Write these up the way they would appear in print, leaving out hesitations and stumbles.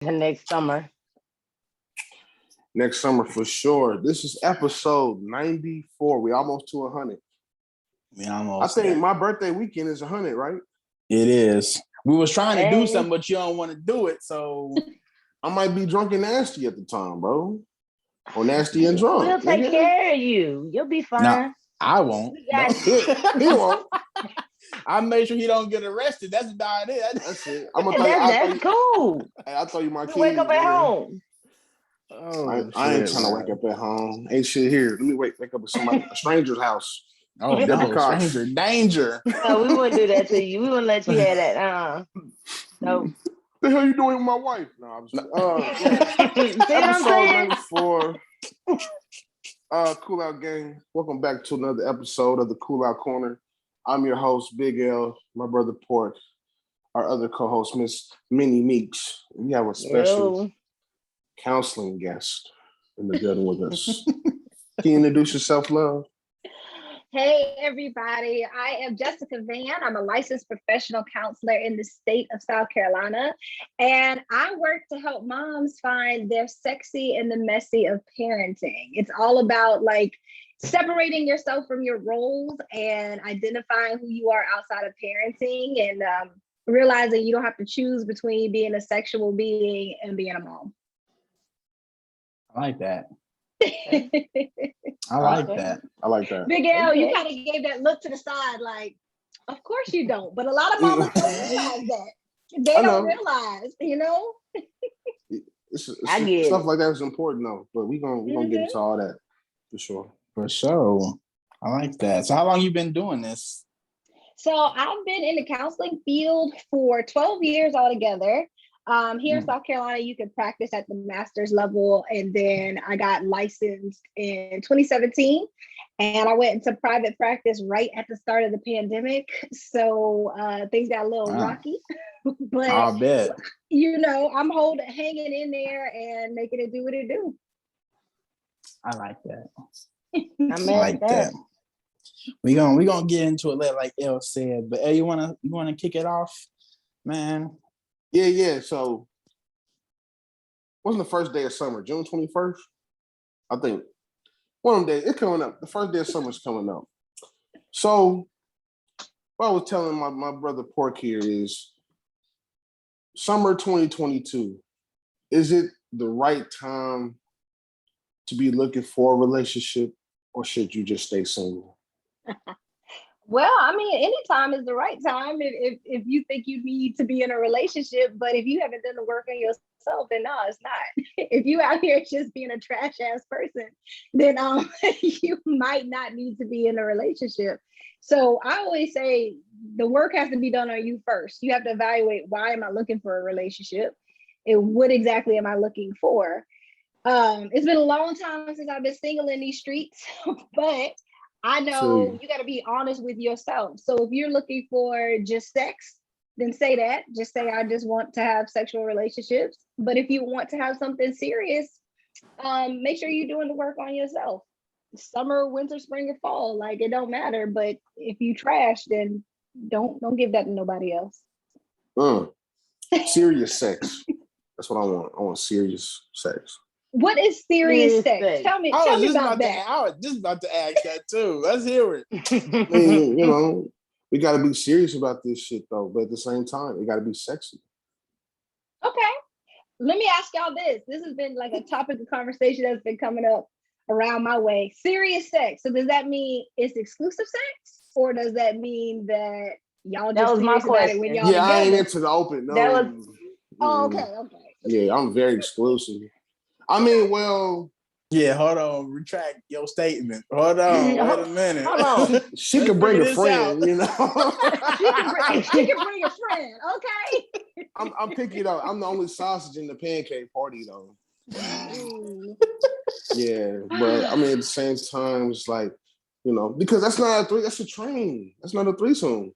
next summer. Next summer for sure. This is episode 94. We almost to 100. I think my birthday weekend is 100, right? It is. We was trying to do something, but you don't want to do it, so I might be drunk and nasty at the time, bro. Or nasty and drunk. We'll take care of you. You'll be fine. No, I won't. We got He won't. I make sure he don't get arrested. That's about it. That's it. I'm gonna tell you. That's cool. I'll tell you my keys. Wake up at home. Oh, I ain't trying to wake up at home. Ain't shit here. Let me wake up at somebody, a stranger's house. Oh, no, danger. No, we wouldn't do that to you. We wouldn't let you have that. No. The hell you doing with my wife? No, I was. Episode 94. Cool Out Gang. Welcome back to another episode of the Cool Out Corner. I'm your host, Big L. My brother Pork. Our other co-host, Miss Minnie Meeks. We have a special counseling guest in the building with us. Can you introduce yourself, love? Hey, everybody. I am Jessica Van. I'm a licensed professional counselor in the state of South Carolina. And I work to help moms find their sexy in the messy of parenting. It's all about separating yourself from your roles and identifying who you are outside of parenting and realizing you don't have to choose between being a sexual being and being a mom. I like that. I like that. Big L, you kind of gave that look to the side of course you don't. But a lot of mamas don't realize that. They don't realize, I get stuff like that is important though. But we're gonna get into all that for sure. For sure. I like that. So how long you been doing this? So I've been in the counseling field for 12 years altogether. Here in South Carolina, you can practice at the master's level. And then I got licensed in 2017 and I went into private practice right at the start of the pandemic. So things got a little rocky, but I'll bet. I'm hanging in there and making it do what it do. I like that. I like that. We gonna get into it later, like El said. But you wanna kick it off, man? Yeah. So, wasn't the first day of summer June 21st? I think one of them days it's coming up. The first day of summer is coming up. So, what I was telling my brother Pork here is summer 2022. Is it the right time to be looking for a relationship, or should you just stay single? Well, any time is the right time if you think you need to be in a relationship, but if you haven't done the work on yourself, then no, it's not. If you out here just being a trash ass person, then you might not need to be in a relationship. So I always say the work has to be done on you first. You have to evaluate, why am I looking for a relationship? And what exactly am I looking for? It's been a long time since I've been single in these streets, but I know you got to be honest with yourself. So if you're looking for just sex, then say that. Just say, I just want to have sexual relationships. But if you want to have something serious, make sure you're doing the work on yourself. Summer, winter, spring, or fall, it don't matter. But if you trash, then don't give that to nobody else. Serious sex. That's what I want. I want serious sex. What is serious sex? Tell me about that. I was just about to ask that too. Let's hear it. I mean, we got to be serious about this shit though, but at the same time, it got to be sexy. Okay. Let me ask y'all this. This has been a topic of conversation that's been coming up around my way. Serious sex. So does that mean it's exclusive sex? Or does that mean that y'all just serious about it when y'all together? I ain't into the open. No. Okay. Yeah, I'm very exclusive. Yeah, hold on. Retract your statement. Hold on. Wait a minute. Hold on. She could bring a friend, she can bring a friend. Okay. I'm picky though. I'm the only sausage in the pancake party though. Yeah, but at the same time, it's because that's not that's a train. That's not a threesome.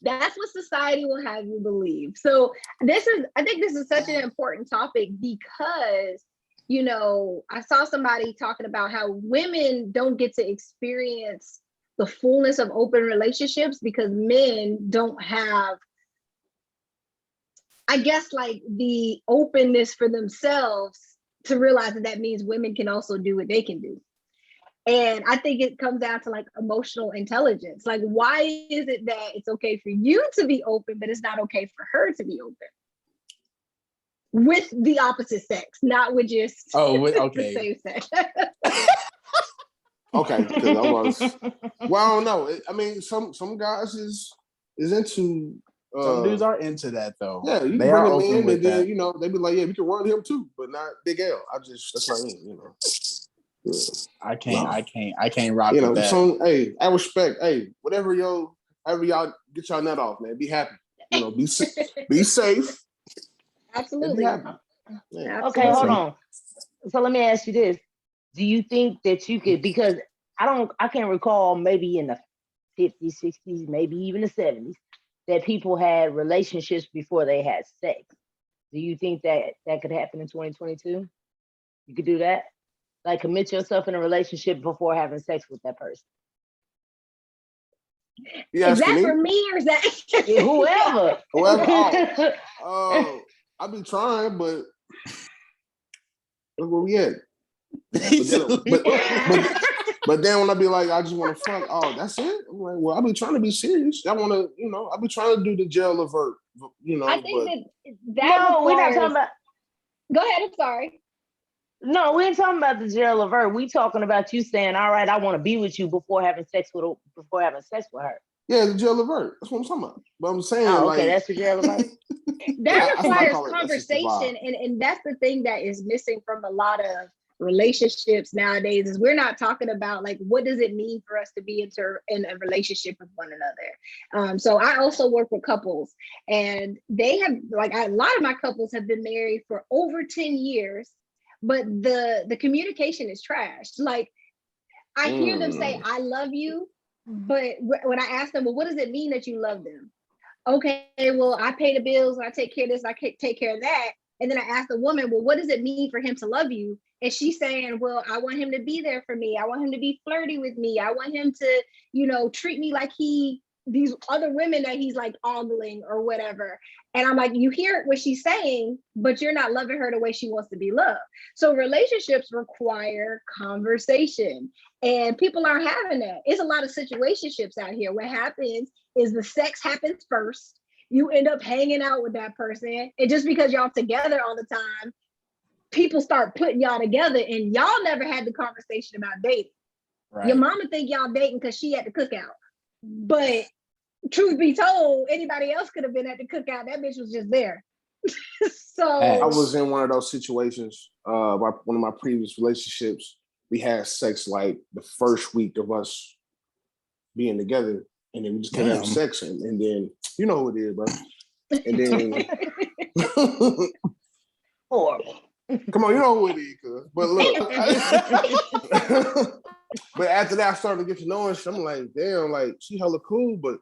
That's what society will have you believe. So I think this is such an important topic because, I saw somebody talking about how women don't get to experience the fullness of open relationships because men don't have I guess like the openness for themselves to realize that means women can also do what they can do. And I think it comes down to like emotional intelligence. Like, why is it that it's okay for you to be open, but it's not okay for her to be open with the opposite sex, not with just okay. the same sex? Okay, because I was. Well, I don't know. I mean, some guys is into. Some dudes are into that though. Yeah, you they can are bring open him in, with and then that. they be like, yeah, we can run him too, but not Big L. That's not me. Yeah. I can't rock with that. Hey, I respect. Hey, however y'all get y'all nut off, man. Be happy. Be safe. Absolutely. And be happy. Yeah. Okay, hold on. So let me ask you this: do you think that you could? Because I can't recall. Maybe in the 50s, 60s, maybe even the 70s, that people had relationships before they had sex. Do you think that could happen in 2022? You could do that? Like commit yourself in a relationship before having sex with that person? Is that for me or is that whoever? I've been trying, but look where we at. But then when I be like, I just want to fuck. Oh, that's it. I'm like, well, I've been trying to be serious. I want to, I've been trying to do the jail avert. I think that no, we're not talking about. Go ahead. I'm sorry. No, we ain't talking about the jail avert. We talking about you saying, "All right, I want to be with you before having sex with her." Yeah, the jail avert. That's what I'm talking about. But I'm saying, okay, that's the jail avert. That requires conversation, and that's the thing that is missing from a lot of relationships nowadays. Is we're not talking about like what does it mean for us to be in a relationship with one another. So I also work with couples, and they have like a lot of my couples have been married for over 10 years, but the communication is trash. Like I hear them say, "I love you." But when I ask them, well, what does it mean that you love them? Okay, well, I pay the bills, I take care of this, I take care of that. And then I ask the woman, well, what does it mean for him to love you? And she's saying, well, I want him to be there for me. I want him to be flirty with me. I want him to, treat me like these other women that he's like ogling or whatever. And I'm like, you hear what she's saying, but you're not loving her the way she wants to be loved. So relationships require conversation, and people aren't having that. It's a lot of situationships out here. What happens is the sex happens first. You end up hanging out with that person, and just because y'all together all the time, people start putting y'all together, and y'all never had the conversation about dating. Right. Your mama think y'all dating because she at the cookout, but truth be told, anybody else could have been at the cookout. That bitch was just there. So I was in one of those situations. One of my previous relationships, we had sex like the first week of us being together, and then we just kept having sex, and then you know who it is, bro. And then horrible. Come on, you know who it is, cuz. But look, but after that, I started to get to know her. I'm like, damn, like she hella cool, but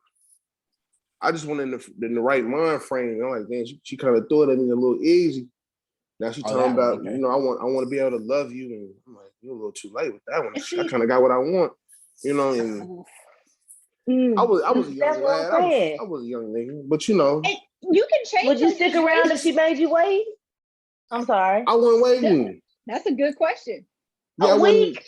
I just went in the right mind frame. I'm like, damn, she kind of threw it at me a little easy. Now she's talking about, okay. I want to be able to love you, and I'm like, you're a little too late with that one. I kind of got what I want, and I was a young lad. I was a young nigga, but you can change. Would you stick around if she made you wait? I'm sorry. I wasn't waiting. That's a good question. Yeah, a week?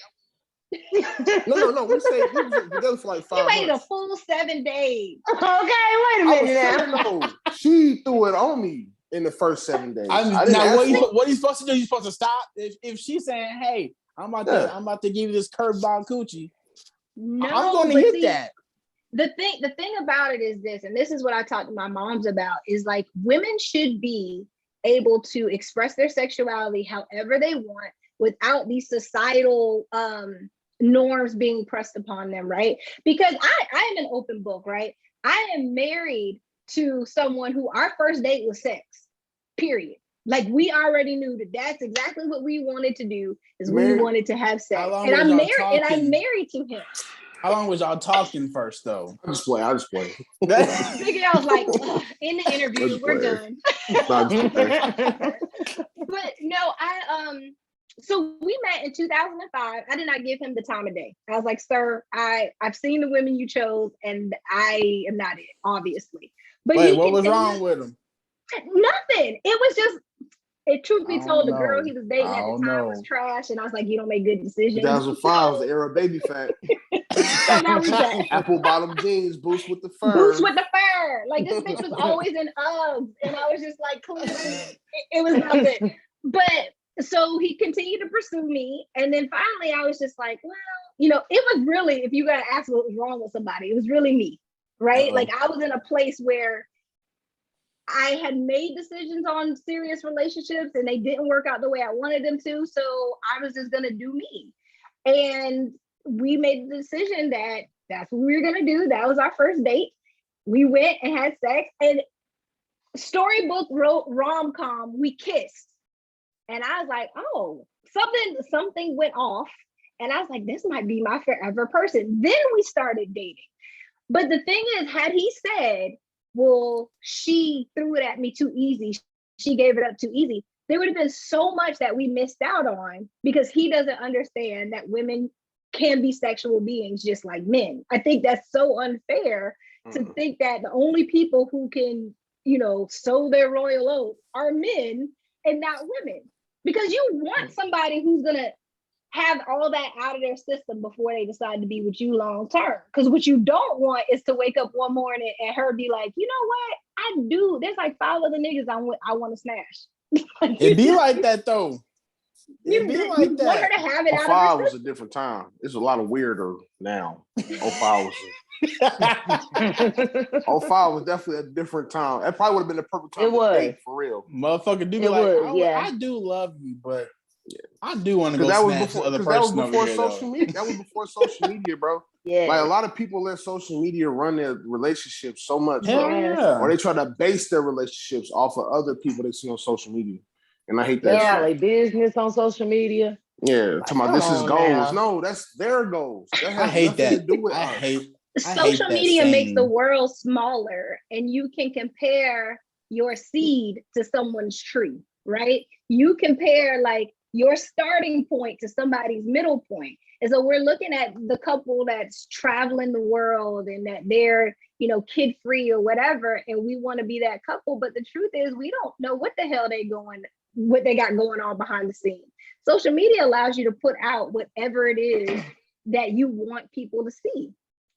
No. We were together for like 5 months. You waited a full 7 days. Okay, wait a minute now. She threw it on me in the first 7 days. Now, what are you supposed to do? You supposed to stop? If she's saying, hey, I'm about to give you this curveball coochie. No, I'm going to hit that. The thing about it is this, and this is what I talk to my moms about, is like women should be able to express their sexuality however they want without these societal norms being pressed upon them, right? Because I am an open book, right? I am married to someone who our first date was sex, period. Like we already knew that's exactly what we wanted to do, is we wanted to have sex. And I'm married to him. How long was y'all talking first, though? I just play. Figure I was like, in the interview, we're done. But no, so we met in 2005. I did not give him the time of day. I was like, sir, I've seen the women you chose, and I am not it, obviously. But wait, what was wrong with him? Nothing. It was just, truth be I told, the don't girl know. he was dating I at the don't time was know. trash, and I was like, you don't make good decisions. 2005 was the era of baby fat. So that was that. Apple bottom jeans, boost with the fur. Boots with the fur. Like this bitch was always in Uggs, and I was just like, clearly, it was nothing. But so he continued to pursue me, and then finally, I was just like, well, it was really, if you gotta ask what was wrong with somebody, it was really me, right? Uh-oh. Like I was in a place where I had made decisions on serious relationships, and they didn't work out the way I wanted them to. So I was just gonna do me, and we made the decision that that's what we were gonna do. That was our first date. We went and had sex, and storybook wrote rom-com, we kissed. And I was like, oh, something went off. And I was like, this might be my forever person. Then we started dating. But the thing is, had he said, well, she threw it at me too easy, she gave it up too easy, there would have been so much that we missed out on, because he doesn't understand that women can be sexual beings just like men. I think that's so unfair to think that the only people who can, sow their royal oats are men and not women. Because you want somebody who's gonna have all that out of their system before they decide to be with you long term. Because what you don't want is to wake up one morning and her be like, you know what? I do. There's like 5 other niggas I want to smash. It be like that though. You It be want like her that. to have it out of 05 her was system. a different time. It's a lot of weirder now. 05 was 05 was definitely a different time. That probably would have been the perfect time It to was. date, for real. Motherfucker do be It like, was, yeah. I do love you, but I do want to Because go that was smash before. the other Because that was person over before here, social though. media. That was before social media, bro. Yeah. Like a lot of people let social media run their relationships so much, Hell bro. yeah. Or they try to base their relationships off of other people they see on social media, and I hate that Yeah, shit. like business on social media. Yeah, talking about this come is on goals. now. No, that's their goals. That has I hate nothing that. to do with I us. hate Social that media makes the saying. world smaller, and you can compare your seed to someone's tree, right? You compare like your starting point to somebody's middle point. And so we're looking at the couple that's traveling the world and that they're, kid free or whatever, and we want to be that couple. But the truth is, we don't know what the hell what they got going on behind the scenes. Social media allows you to put out whatever it is that you want people to see,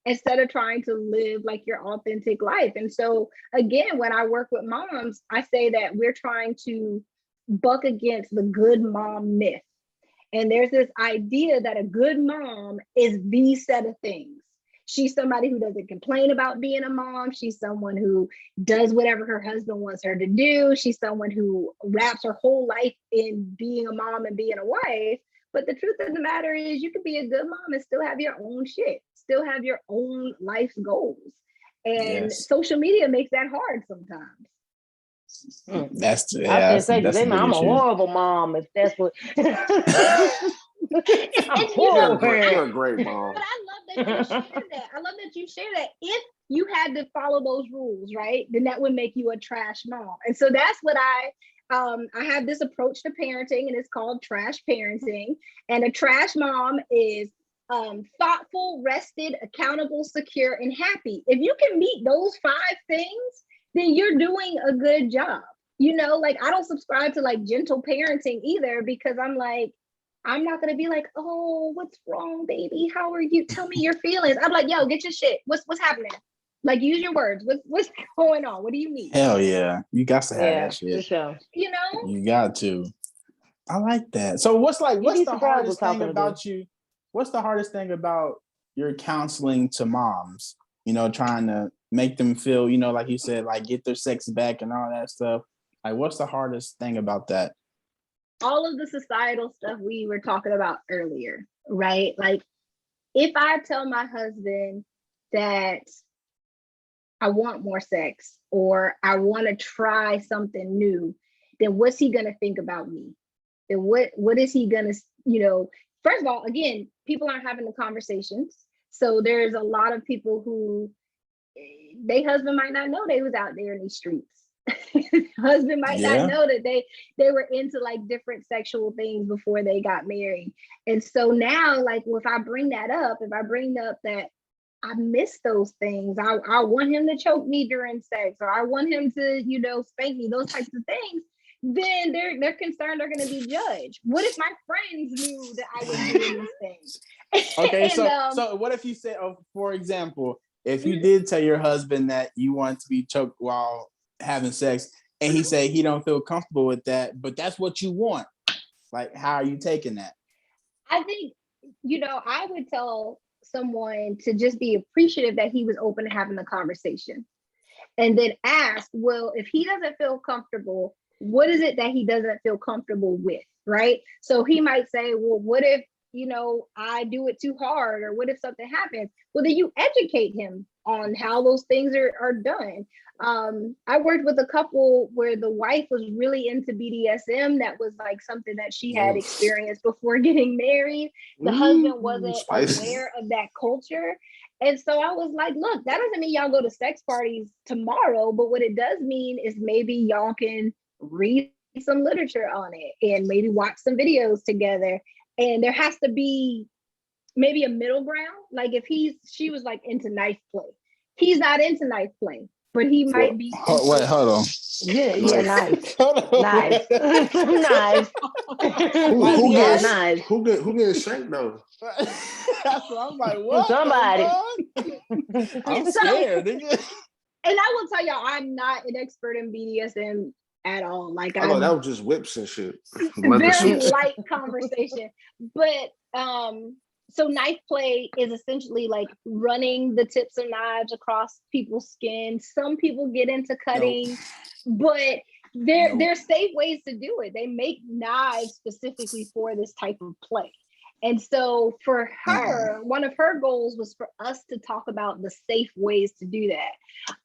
instead of trying to live like your authentic life. And so again, when I work with moms, I say that we're trying to buck against the good mom myth. And there's this idea that a good mom is these set of things. She's somebody who doesn't complain about being a mom. She's someone who does whatever her husband wants her to do. She's someone who wraps her whole life in being a mom and being a wife. But the truth of the matter is, you could be a good mom and still have your own shit, still have your own life's goals. And Yes. social media makes that hard sometimes. That's I can say that's that a big I'm a issue. horrible mom if that's what. I'm And horrible. You're a great mom. But I love that you share that. I love that you share that. If you had to follow those rules, right, then that would make you a trash mom. And so that's what I have this approach to parenting, and it's called trash parenting. And a trash mom is thoughtful, rested, accountable, secure, and happy. If you can meet those 5 things, then you're doing a good job. Like I don't subscribe to like gentle parenting either, because I'm like, I'm not gonna be like, oh, what's wrong, baby? How are you? Tell me your feelings. I'm like, yo, get your shit. What's happening? Like, use your words. What's going on? What do you need? Hell yeah. You got to have Yeah, that shit. for sure. You got to. I like that. So what's be the surprised hardest what thing talking about you? What's the hardest thing about your counseling to moms? Trying to make them feel, like you said, like get their sex back and all that stuff. Like, what's the hardest thing about that? All of the societal stuff we were talking about earlier, right? Like, if I tell my husband that I want more sex or I want to try something new, then what's he going to think about me? Then what is he going to, first of all, again, people aren't having the conversations. So there's a lot of people who their husband might not know they was out there in these streets. Husband might not know that they were into like different sexual things before they got married. And so now, like, if I bring up that I miss those things. I want him to choke me during sex, or I want him to, spank me, those types of things. Then they're concerned they're going to be judged. What if my friends knew that I was doing these things? Okay, And, so what if you said, for example, if you did tell your husband that you want to be choked while having sex, and he said he don't feel comfortable with that, but that's what you want, like, how are you taking that? I think, I would tell someone to just be appreciative that he was open to having the conversation, and then ask, well, if he doesn't feel comfortable, what is it that he doesn't feel comfortable with, right? So he might say, well, what if, I do it too hard, or what if something happens? Well, then you educate him on how those things are done. I worked with a couple where the wife was really into BDSM. That was like something that she had experienced before getting married. The husband wasn't aware of that culture. And so I was like, look, that doesn't mean y'all go to sex parties tomorrow, but what it does mean is maybe y'all can read some literature on it and maybe watch some videos together. And there has to be maybe a middle ground. Like if she was like into knife play. He's not into knife play, but he might be. Wait, hold on. Yeah, nice. Hold on. Nice. Nice. Who Yeah, gets nice. who getting shanked though? That's what I'm like, what? Somebody. I'm scared, nigga. And I will tell y'all, I'm not an expert in BDSM at all. Like I thought that was just whips and shit. Very light conversation. But so knife play is essentially like running the tips of knives across people's skin. Some people get into cutting, but there's safe ways to do it. They make knives specifically for this type of play. And so for her, one of her goals was for us to talk about the safe ways to do that.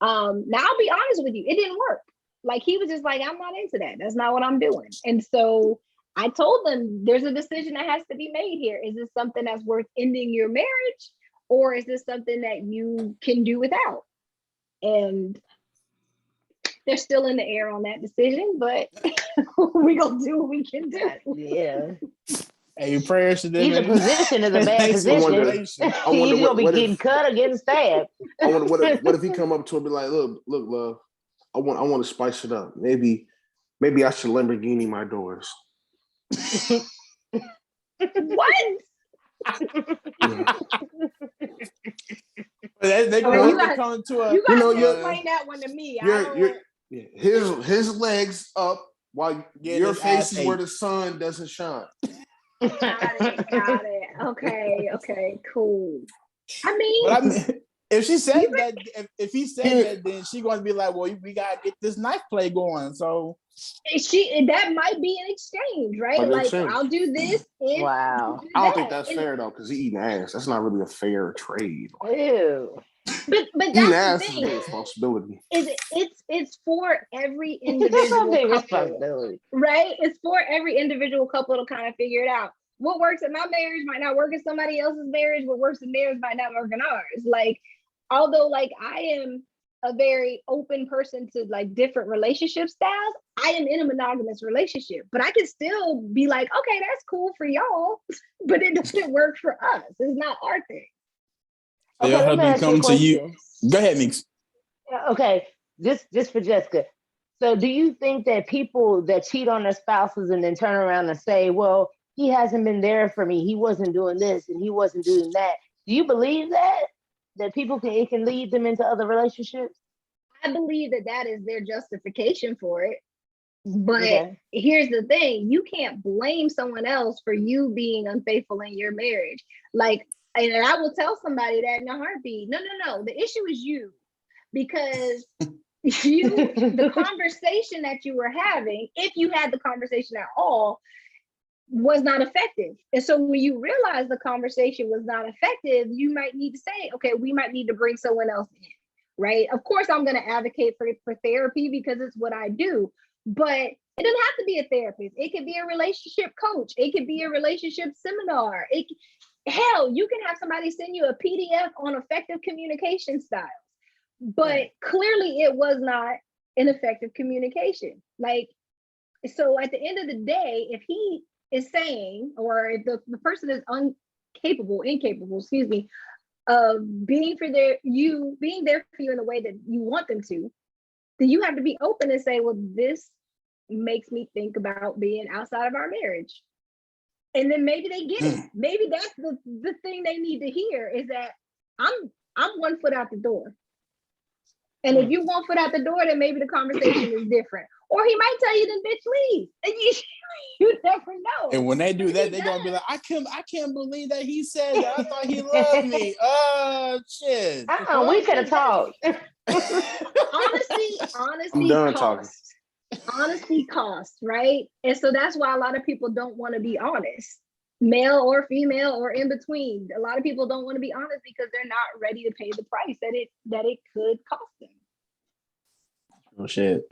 Now I'll be honest with you, it didn't work. Like he was just like, I'm not into that. That's not what I'm doing. And so I told them there's a decision that has to be made here. Is this something that's worth ending your marriage? Or is this something that you can do without? And they're still in the air on that decision, but we're going to do what we can do. Yeah. Hey, prayers to them. Either position is a bad position. I wonder He's going to be getting cut or getting stabbed. I wonder what if he come up to her and be like, look, love, I want to spice it up. Maybe I should Lamborghini my doors. What? They're going to come to a. You gotta explain that one to me. His legs up while your face is where the sun doesn't shine. Got it. Okay, cool. I mean, if she said that, if he said that, then she going to be like, well, we gotta get this knife play going. So that might be an exchange, right? Like I'll do this. Wow. I don't think that's fair though, because he eating ass. That's not really a fair trade. Ew. But eating that's ass the thing. is a responsibility. It's for every individual responsibility, right? It's for every individual couple to kind of figure it out. What works in my marriage might not work in somebody else's marriage. What works in theirs might not work in ours. Like, although like I am a very open person to like different relationship styles, I am in a monogamous relationship, but I can still be like, okay, that's cool for y'all, but it doesn't work for us. It's not our thing. Okay, your husband come to you. Go ahead, Meeks. Okay, just for Jessica. So do you think that people that cheat on their spouses and then turn around and say, well, he hasn't been there for me, he wasn't doing this and he wasn't doing that. Do you believe that people it can lead them into other relationships? I believe that is their justification for it. But here's the thing, you can't blame someone else for you being unfaithful in your marriage. Like, and I will tell somebody that in a heartbeat. No. The issue is you, because the conversation that you were having, if you had the conversation at all, was not effective. And so when you realize the conversation was not effective, you might need to say, okay, we might need to bring someone else in, right? Of course, I'm going to advocate for therapy because it's what I do, but it doesn't have to be a therapist. It could be a relationship coach. It could be a relationship seminar. Hell, you can have somebody send you a PDF on effective communication styles, but clearly it was not an effective communication. Like, so at the end of the day, if he is saying, or if the person is incapable, being being there for you in the way that you want them to, then you have to be open and say, well, this makes me think about being outside of our marriage. And then maybe they get it. Maybe that's the thing they need to hear is that I'm 1 foot out the door. And if you 1 foot out the door, then maybe the conversation is different. Or he might tell you, then bitch, leave. And you never know. And when they do that, they're gonna be like, I can't believe that he said that. I thought he loved me. Oh shit. We could have talked. I'm done costs. talking. Honesty costs, right? And so that's why a lot of people don't want to be honest, male or female or in between. A lot of people don't want to be honest because they're not ready to pay the price that it could cost them. Real shit.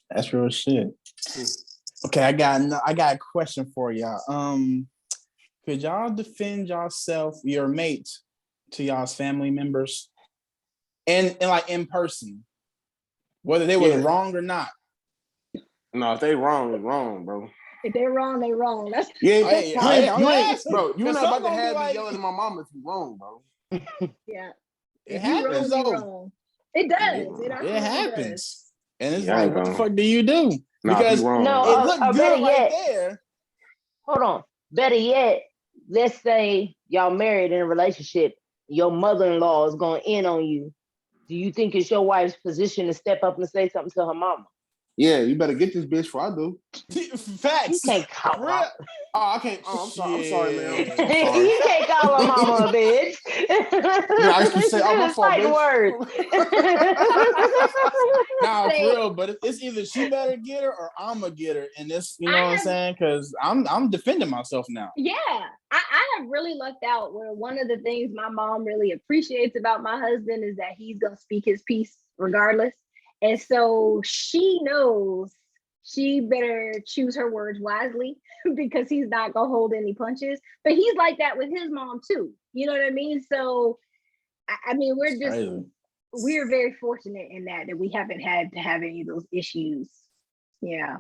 That's real shit. Okay, I got a question for y'all. Could y'all defend your mate to y'all's family members, and like in person, whether they were wrong or not? No, if they wrong, it's wrong, bro. If they're wrong, they wrong. That's You ain't, Hey, you hey, ain't, I'm you ain't asking, bro. You're 'cause not about some to gonna have be me like- yelling at my mom if you wrong, bro. yeah. It If you wrong, happens you though. wrong. It does. It absolutely happens. And it's Yeah, I like, ain't what the gonna. fuck do you do? Nah, Because if you wrong. No, it looked or better good right yet, there. hold on. Better yet, let's say y'all married in a relationship. Your mother-in-law is going in on you. Do you think it's your wife's position to step up and say something to her mama? Yeah, you better get this bitch before I do. Facts. You can't call Real- her. Oh, I can't. Oh, I'm sorry, man. Shit. I'm sorry. You can't call her mama a bitch. I used to say, oh, my Just fault, fighting bitch. words. Nah, for Say- real, but it's either she better get her or I'ma get her. And this, you know I what I'm have- saying? Because I'm defending myself now. Yeah, I have really lucked out where one of the things my mom really appreciates about my husband is that he's gonna speak his piece regardless. And so she knows she better choose her words wisely because he's not gonna hold any punches. But he's like that with his mom too. You know what I mean? So I mean, Crazy. we're very fortunate in that we haven't had to have any of those issues. Yeah.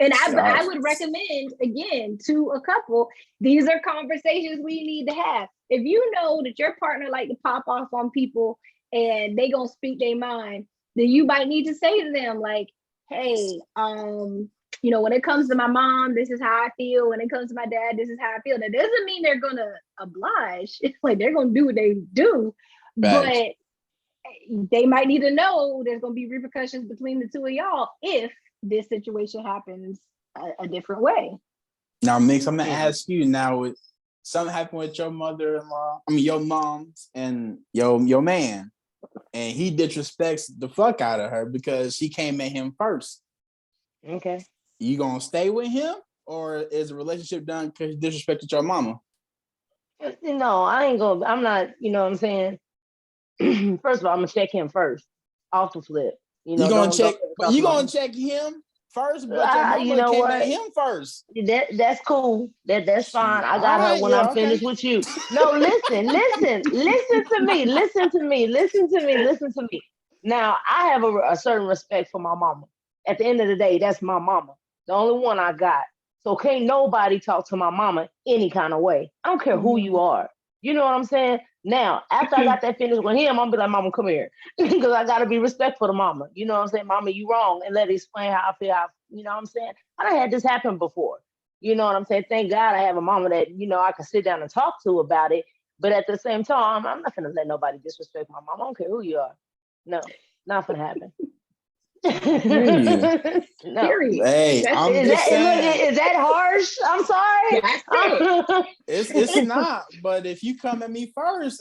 And I would recommend, again, to a couple, these are conversations we need to have. If you know that your partner like to pop off on people and they gonna speak their mind, then you might need to say to them like, hey, when it comes to my mom, this is how I feel. When it comes to my dad, this is how I feel. That doesn't mean they're gonna oblige. Like they're gonna do what they do, Facts. but they might need to know there's gonna be repercussions between the two of y'all if this situation happens a different way. Now, Mix, I'm gonna ask you now. With something happened with your mother-in-law, your mom and your man, and he disrespects the fuck out of her because she came at him first. Okay. You gonna stay with him, or is the relationship done because he disrespected your mama? No, I'm not, you know what I'm saying? First of all, I'm gonna check him first. Off the flip. You gonna don't check, but you gonna talk check him first, but your mama you know came what? at him first. That's cool. That's fine. I got All her right, when yeah, I'm okay. finished with you. No, listen to me. Now, I have a certain respect for my mama. At the end of the day, that's my mama. The only one I got. So can't nobody talk to my mama any kind of way. I don't care who you are. You know what I'm saying? Now, after I got that finished with him, I'm gonna be like, mama, come here. Because I gotta be respectful to mama. You know what I'm saying? Mama, you wrong. And let her explain how I feel. You know what I'm saying? I done had this happen before. You know what I'm saying? Thank God I have a mama that, I can sit down and talk to about it. But at the same time, I'm not gonna let nobody disrespect my mama. I don't care who you are. No, not gonna happen. No. Period. Hey, I'm just saying. Is that harsh? I'm sorry. That's it. It's not, but if you come at me first,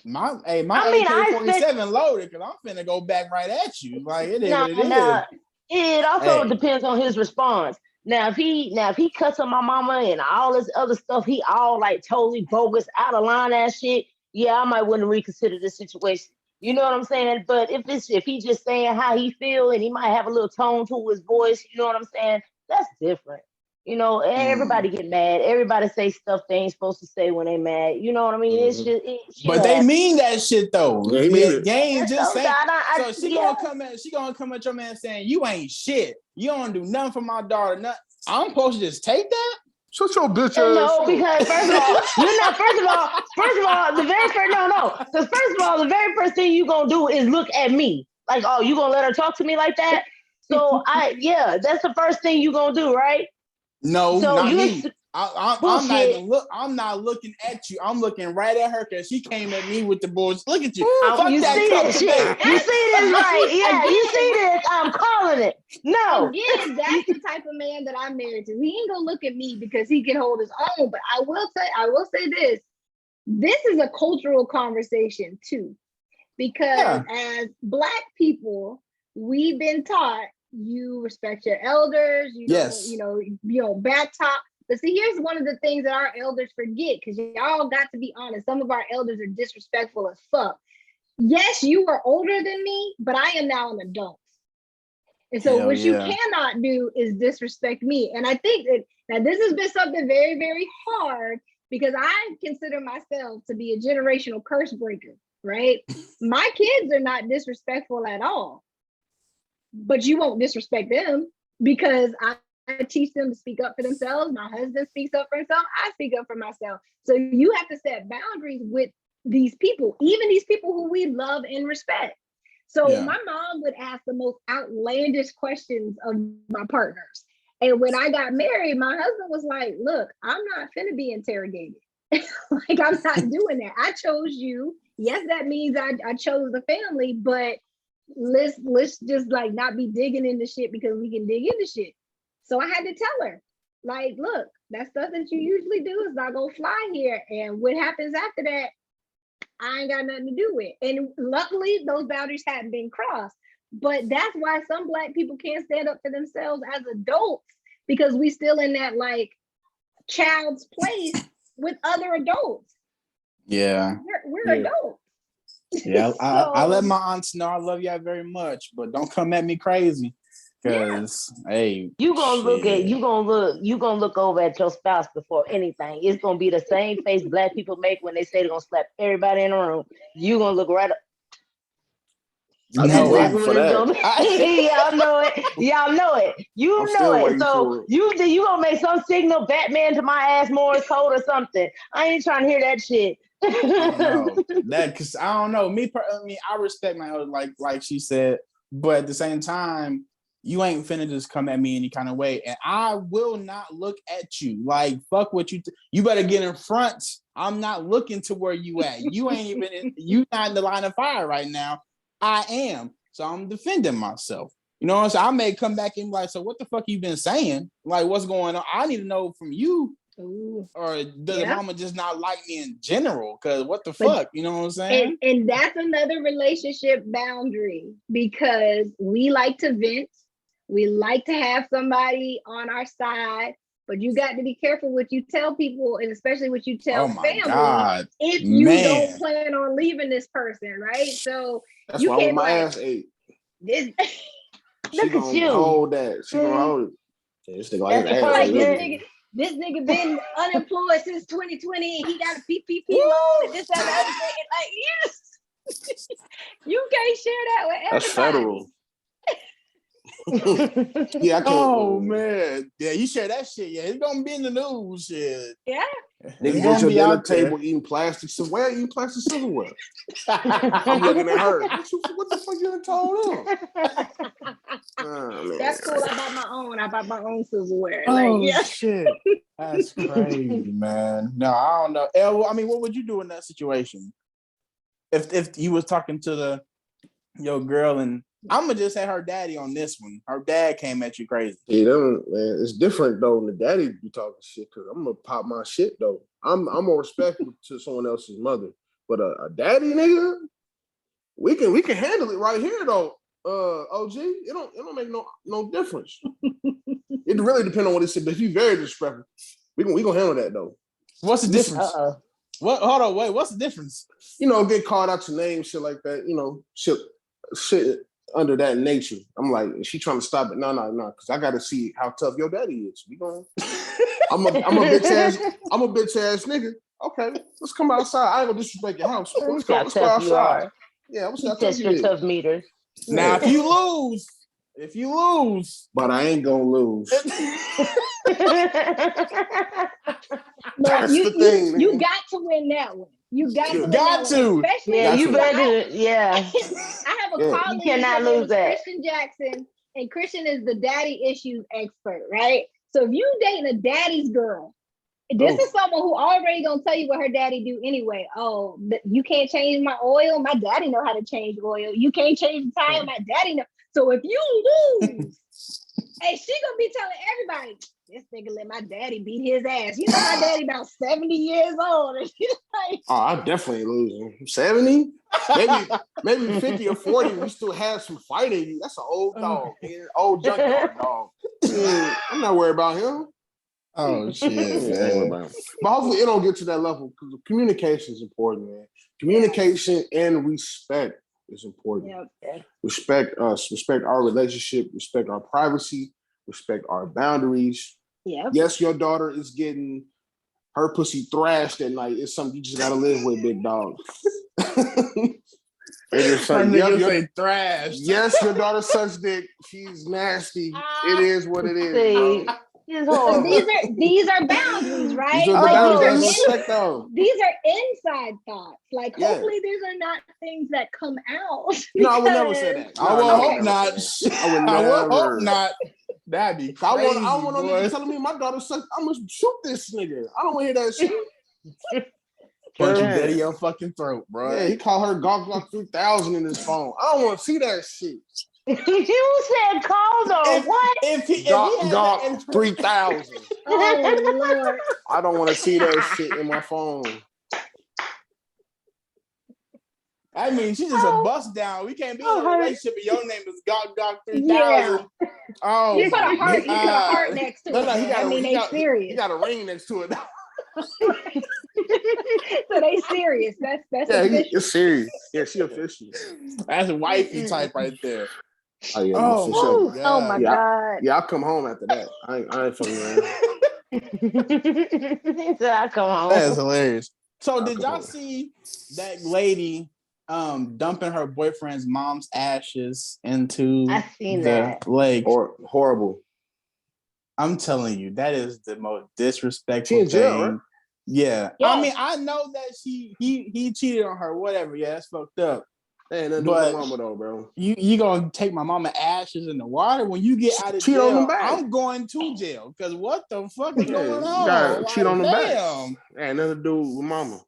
my I mean, I AK-47 loaded because I'm finna go back right at you. Like it is No, what it is. no. It also Hey. depends on his response. Now, if he cuts on my mama and all this other stuff, he all like totally bogus, out of line ass shit. Yeah, I might want to reconsider the situation. You know what I'm saying? But if he just saying how he feel and he might have a little tone to his voice, you know what I'm saying? That's different. Everybody get mad. Everybody say stuff they ain't supposed to say when they mad. You know what I mean? It's just, But they mean that shit though. Yeah, he mean it. They ain't just saying. So she yeah. gonna come at your man saying you ain't shit. You don't do nothing for my daughter. Nothing. I'm supposed to just take that? Shut your bitch No, ass up. because first of all, you're not. First of all, the very first no. Because first of all, the very first thing you gonna do is look at me. Like, oh, you gonna let her talk to me like that? So that's the first thing you gonna do, right? No, So not you me. I'm not bullshit. even look. I'm not looking at you. I'm looking right at her because she came at me with the bullshit. Look at you. Fuck You that see cup this today. shit? You see this, right? Yeah, you Again. see this? I'm calling it. No, Again, that's the type of man that I'm married to. He ain't gonna look at me because he can hold his own. But I will say this. This is a cultural conversation too, because as Black people, we've been taught you respect your elders. Yes. You don't back talk. But see, here's one of the things that our elders forget, because y'all got to be honest. Some of our elders are disrespectful as fuck. Yes, you are older than me, but I am now an adult. And so Hell what you yeah. cannot do is disrespect me. And I think that now this has been something very, very hard, because I consider myself to be a generational curse breaker, right? My kids are not disrespectful at all, but you won't disrespect them because I teach them to speak up for themselves. My husband speaks up for himself. I speak up for myself. So you have to set boundaries with these people, even these people who we love and respect. So my mom would ask the most outlandish questions of my partners. And when I got married, my husband was like, look, I'm not finna be interrogated. Like, I'm not doing that. I chose you. Yes, that means I chose the family, but let's just like not be digging into shit because we can dig into shit. So I had to tell her, like, look, that stuff that you usually do is not gonna fly here. And what happens after that, I ain't got nothing to do with. And luckily, those boundaries hadn't been crossed. But that's why some Black people can't stand up for themselves as adults, because we still in that like child's place with other adults. Yeah. We're adults. Yeah, I let my aunts know I love y'all very much, but don't come at me crazy. Cause hey, you gonna look over at your spouse before anything. It's gonna be the same face Black people make when they say they're gonna slap everybody in the room. You gonna look right up. I That's be waiting what for it's that. gonna be. Y'all know it. Y'all know it. You I'm know still it. waiting So for it. you gonna make some signal Batman to my ass Morse code or something. I ain't trying to hear that shit. I don't know that, because I don't know I respect my elder, like she said, but at the same time, you ain't finna just come at me any kind of way, and I will not look at you. Like, fuck what you better get in front. I'm not looking to where you at. You ain't even you not in the line of fire right now. I am, so I'm defending myself. You know what I'm saying? I may come back and be like, so what the fuck you been saying? Like, what's going on? I need to know from you. Ooh. Or does the mama just not like me in general? Because what the But, fuck? You know what I'm saying? And that's another relationship boundary, because we like to vent. We like to have somebody on our side, but you got to be careful what you tell people, and especially what you tell family, God, if you don't plan on leaving this person, right? So That's you why I want can't my like ass ate. this. She gonna hold that. She gonna hold it. Yeah, this nigga like his ass Like ate. This nigga been unemployed since 2020, and he got a PPP loan and this, that, and the other thing. Like, yes, you can't share that with everybody. That's federal. Yeah, I can't. Oh man, yeah, you share that shit. Yeah, it's gonna be in the news. Shit. Yeah. Niggas at your dinner table eating plastic. So where eating plastic silverware? I'm looking at her. What the fuck you done told him? Oh, that's cool. I bought my own silverware. Oh like, yeah. shit, that's crazy, man. No, I don't know. I mean, what would you do in that situation? If you was talking to your girl, and I'm gonna just say her daddy on this one. Her dad came at you crazy. Yeah, man, it's different though. When the daddy be talking shit, because I'm gonna pop my shit though. I'm more respectful to someone else's mother, but a daddy nigga, we can handle it right here though. OG, it don't make no difference. It really depends on what it said. But if you very disrespectful, we gonna handle that though. What's the difference? What? Hold on, wait. What's the difference? You know, get called out your name, shit like that. You know, shit under that nature. I'm like, is she trying to stop it? No, because I got to see how tough your daddy is. We going. I'm a bitch ass nigga. Okay, let's come outside. I ain't gonna disrespect your house. Let's go outside. Yeah, what's that? Test your tough meter. Now, if you lose, but I ain't gonna lose. That's you, the thing, you man. got to win that one. You got to win Got that one, to. especially Yeah, you Got to. better. Yeah. I have a Yeah. colleague. You cannot his name lose is that. Christian Jackson, and Christian is the daddy issues expert, right? So if you dating a daddy's girl, this Oh. is someone who already gonna tell you what her daddy do anyway. Oh, you can't change my oil. My daddy know how to change oil. You can't change the tire. My daddy know. So if you lose, hey, she gonna be telling everybody, this nigga let my daddy beat his ass. You know my daddy about 70 years old. And she's like, Oh, I definitely ain't losing. 70? Maybe 50 or 40. We still have some fight in you. That's an old dog, man. Old junkyard dog. Yeah, I'm not worried about him. Oh shit, Yeah, I ain't worried man. about him. But hopefully it don't get to that level because communication is important, man. Communication and respect is important. yep. Respect us, respect our relationship, respect our privacy, respect our boundaries. Yep. Yes, your daughter is getting her pussy thrashed at night. It's something you just gotta live with, big dog. It is My something. nigga Yep, say thrash. yes, your daughter sucks dick. She's nasty. It is what it is. See, Bro. it's And horrible. these are boundaries, right? These are the Like, boundaries these you are gotta respect though. These are inside thoughts. Like, Yeah. hopefully, these are not things that come out. No, I would never say because- that. I No, will no, I would hope never not. say that. I would I will never. hope not. That'd be I crazy. want no boy. nigga telling me my daughter sucks. I'm gonna shoot this nigga. I don't want to hear that shit. Punch you Yeah. dead in your fucking throat, bro. Yeah, he called her Gawk Gawk 3000 in his phone. I don't want to see that shit. You said call though. What? If he Gawk had Gawk that, 3000. Oh Lord. I don't want to see that shit in my phone. I mean, she's just a bust down. We can't be in a Oh, relationship and your name is Gawk Gawk 3000. Yeah. Oh, You put a heart. You put a God. heart next to No, it. no, he man. got I mean, he they got, serious. he got a ring next to it. So they serious. That's Yeah, official. it's serious. Yeah, she official. That's a wifey type right there. Oh yeah, Oh, for sure. my Oh my Yeah. God. Yeah, I'll come home after that. I ain't fucking around. He said, I come That's home. hilarious. So I'll did come y'all home. see that lady dumping her boyfriend's mom's ashes into I seen the that. lake? Or horrible. I'm telling you, that is the most disrespectful She in jail, thing. right? Yeah. Yes. I mean, I know that he cheated on her, whatever. Yeah, that's fucked up. That ain't nothing to do But- with my mama though, bro. You gonna take my mama ashes in the water when you get out of Cheat on them jail? back. I'm going to jail because what the fuck is Yeah, going you on? gotta cheat on them back. damn. That ain't nothing to do with mama.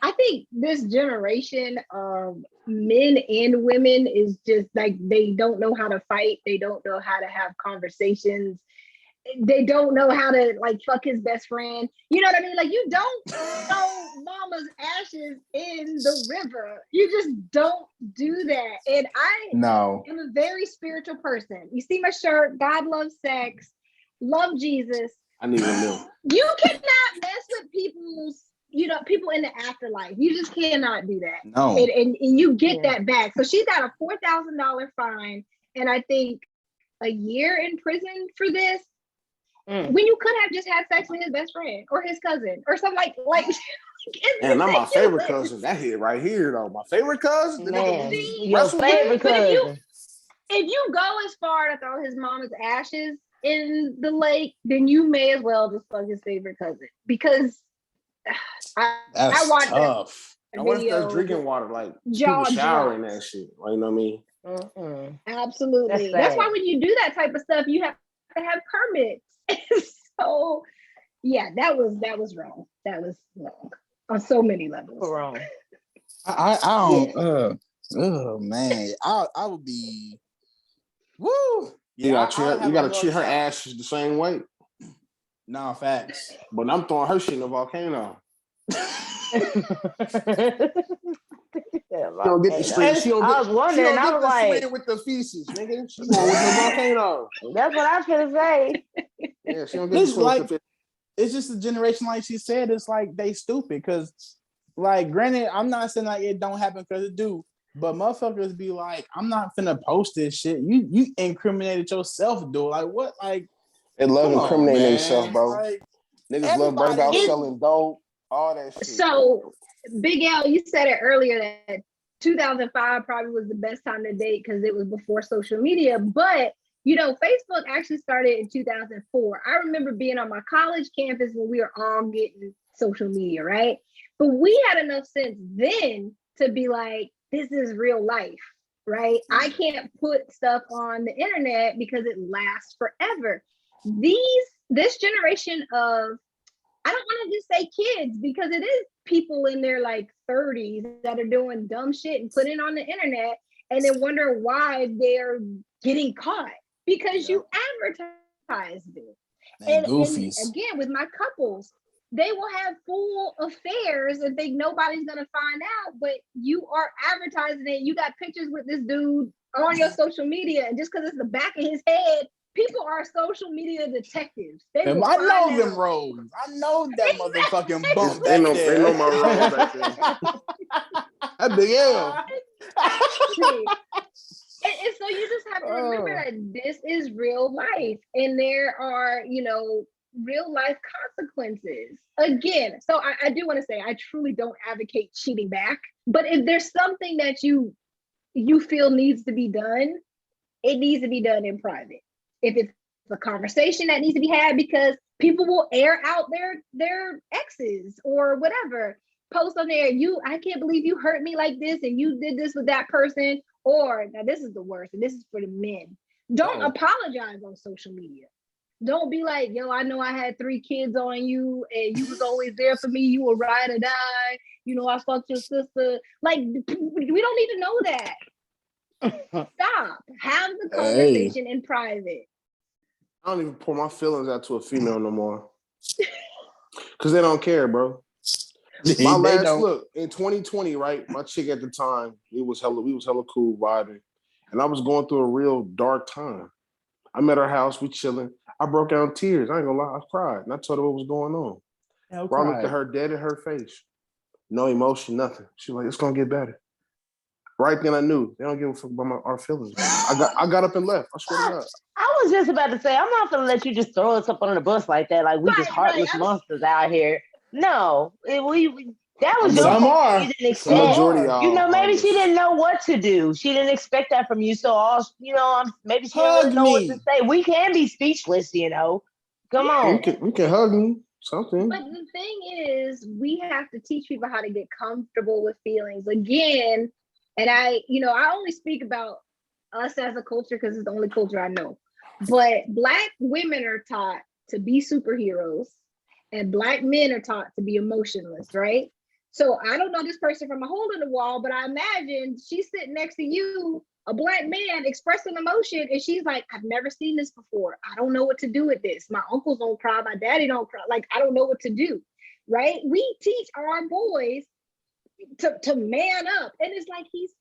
I think this generation of men and women is just like, they don't know how to fight. They don't know how to have conversations. They don't know how to like fuck his best friend. You know what I mean? Like, you don't throw mama's ashes in the river. You just don't do that. And I No. am a very spiritual person. You see my shirt, God loves sex, love Jesus. I need a meal. You cannot mess with people's, people in the afterlife. You just cannot do that. No. And you get Yeah. that back. So she got a $4,000 fine, and I think a year in prison for this. Mm. When you could have just had sex with his best friend or his cousin or something like it's And not my favorite ridiculous. cousin. That hit right here though. My favorite cousin. The nigga Man, we just your wrestled with. favorite But if you- cousin. If you go as far to throw his mama's ashes in the lake, then you may as well just fuck his favorite cousin, because That's I watched that tough. I wonder if video. that's drinking water, like Jaw people showering drops. that shit. Like, you know what I mean? Mm-mm. Absolutely. That's That's why sad. when you do that type of stuff, you have to have permits. So yeah, that was wrong. That was wrong on so many levels. Wrong. I don't. Oh man, I would be. Woo. You I- gotta I'll treat, have you a gotta rough treat her time. ashes the same way. Nah, facts. But I'm throwing her shit in the volcano. She don't get the straight. She don't I get, was she wondering, don't I get was the like, swing with the feces, nigga. She going with the volcano. that's what I was gonna say. Yeah, she don't get the This swing like with the it's just a generation, like she said. It's like they stupid because, like, granted, I'm not saying like it don't happen because it do, but motherfuckers be like, I'm not finna post this shit. You incriminated yourself, dude. Like what? Like, They love come on, incriminating man. themselves, bro. Like, Niggas love burnt out everybody- selling dope, all that shit. So Big L, you said it earlier that 2005 probably was the best time to date because it was before social media. But Facebook actually started in 2004. I remember being on my college campus when we were all getting social media, right? But we had enough sense then to be like, this is real life, right? I can't put stuff on the internet because it lasts forever. This generation of, I don't want to just say kids, because it is people in their like 30s that are doing dumb shit and putting it on the internet and then wonder why they're getting caught, because you advertised it. And again, with my couples, they will have full affairs and think nobody's gonna find out, but you are advertising it. You got pictures with this dude on your social media, and just because it's the back of his head, people are social media detectives. I know them roles. I know that motherfucking bump They back there. know my role back there. That big L. And so you just have to remember that this is real life, and there are, real life consequences. Again, so I do want to say, I truly don't advocate cheating back, but if there's something that you feel needs to be done, it needs to be done in private. If it's a conversation that needs to be had, because people will air out their exes or whatever, post on there, I can't believe you hurt me like this and you did this with that person. Or, now this is the worst, and this is for the men. Don't apologize on social media. Don't be like, yo, I know I had 3 kids on you and you was always there for me. You were ride or die. I fucked your sister. Like, we don't need to know that. Stop. Have the conversation in private. I don't even pour my feelings out to a female no more. Because they don't care, bro. My last look in 2020, right? My chick at the time, we was hella cool vibing. And I was going through a real dark time. I'm at her house, we chilling. I broke out in tears. I ain't gonna lie, I cried. And I told her what was going on. Bro, I looked at her dead in her face. No emotion, nothing. She was like, it's gonna get better. Right then I knew they don't give a fuck about our feelings. I got up and left. I swear to God. I was just about to say, I'm not gonna let you just throw us up under the bus like that, like we just heartless monsters out here. No, that was your fault. You didn't expect. Maybe she didn't know what to do. She didn't expect that from you. So maybe she didn't really know what to say. We can be speechless, Come on. We can hug me. Something. But the thing is, we have to teach people how to get comfortable with feelings. Again, and I only speak about us as a culture because it's the only culture I know. But Black women are taught to be superheroes, and Black men are taught to be emotionless, right? So I don't know this person from a hole in the wall, but I imagine she's sitting next to you, a Black man expressing emotion, and she's like, I've never seen this before. I don't know what to do with this. My uncles don't cry, my daddy don't cry. Like, I don't know what to do, right? We teach our boys to man up, and it's like he's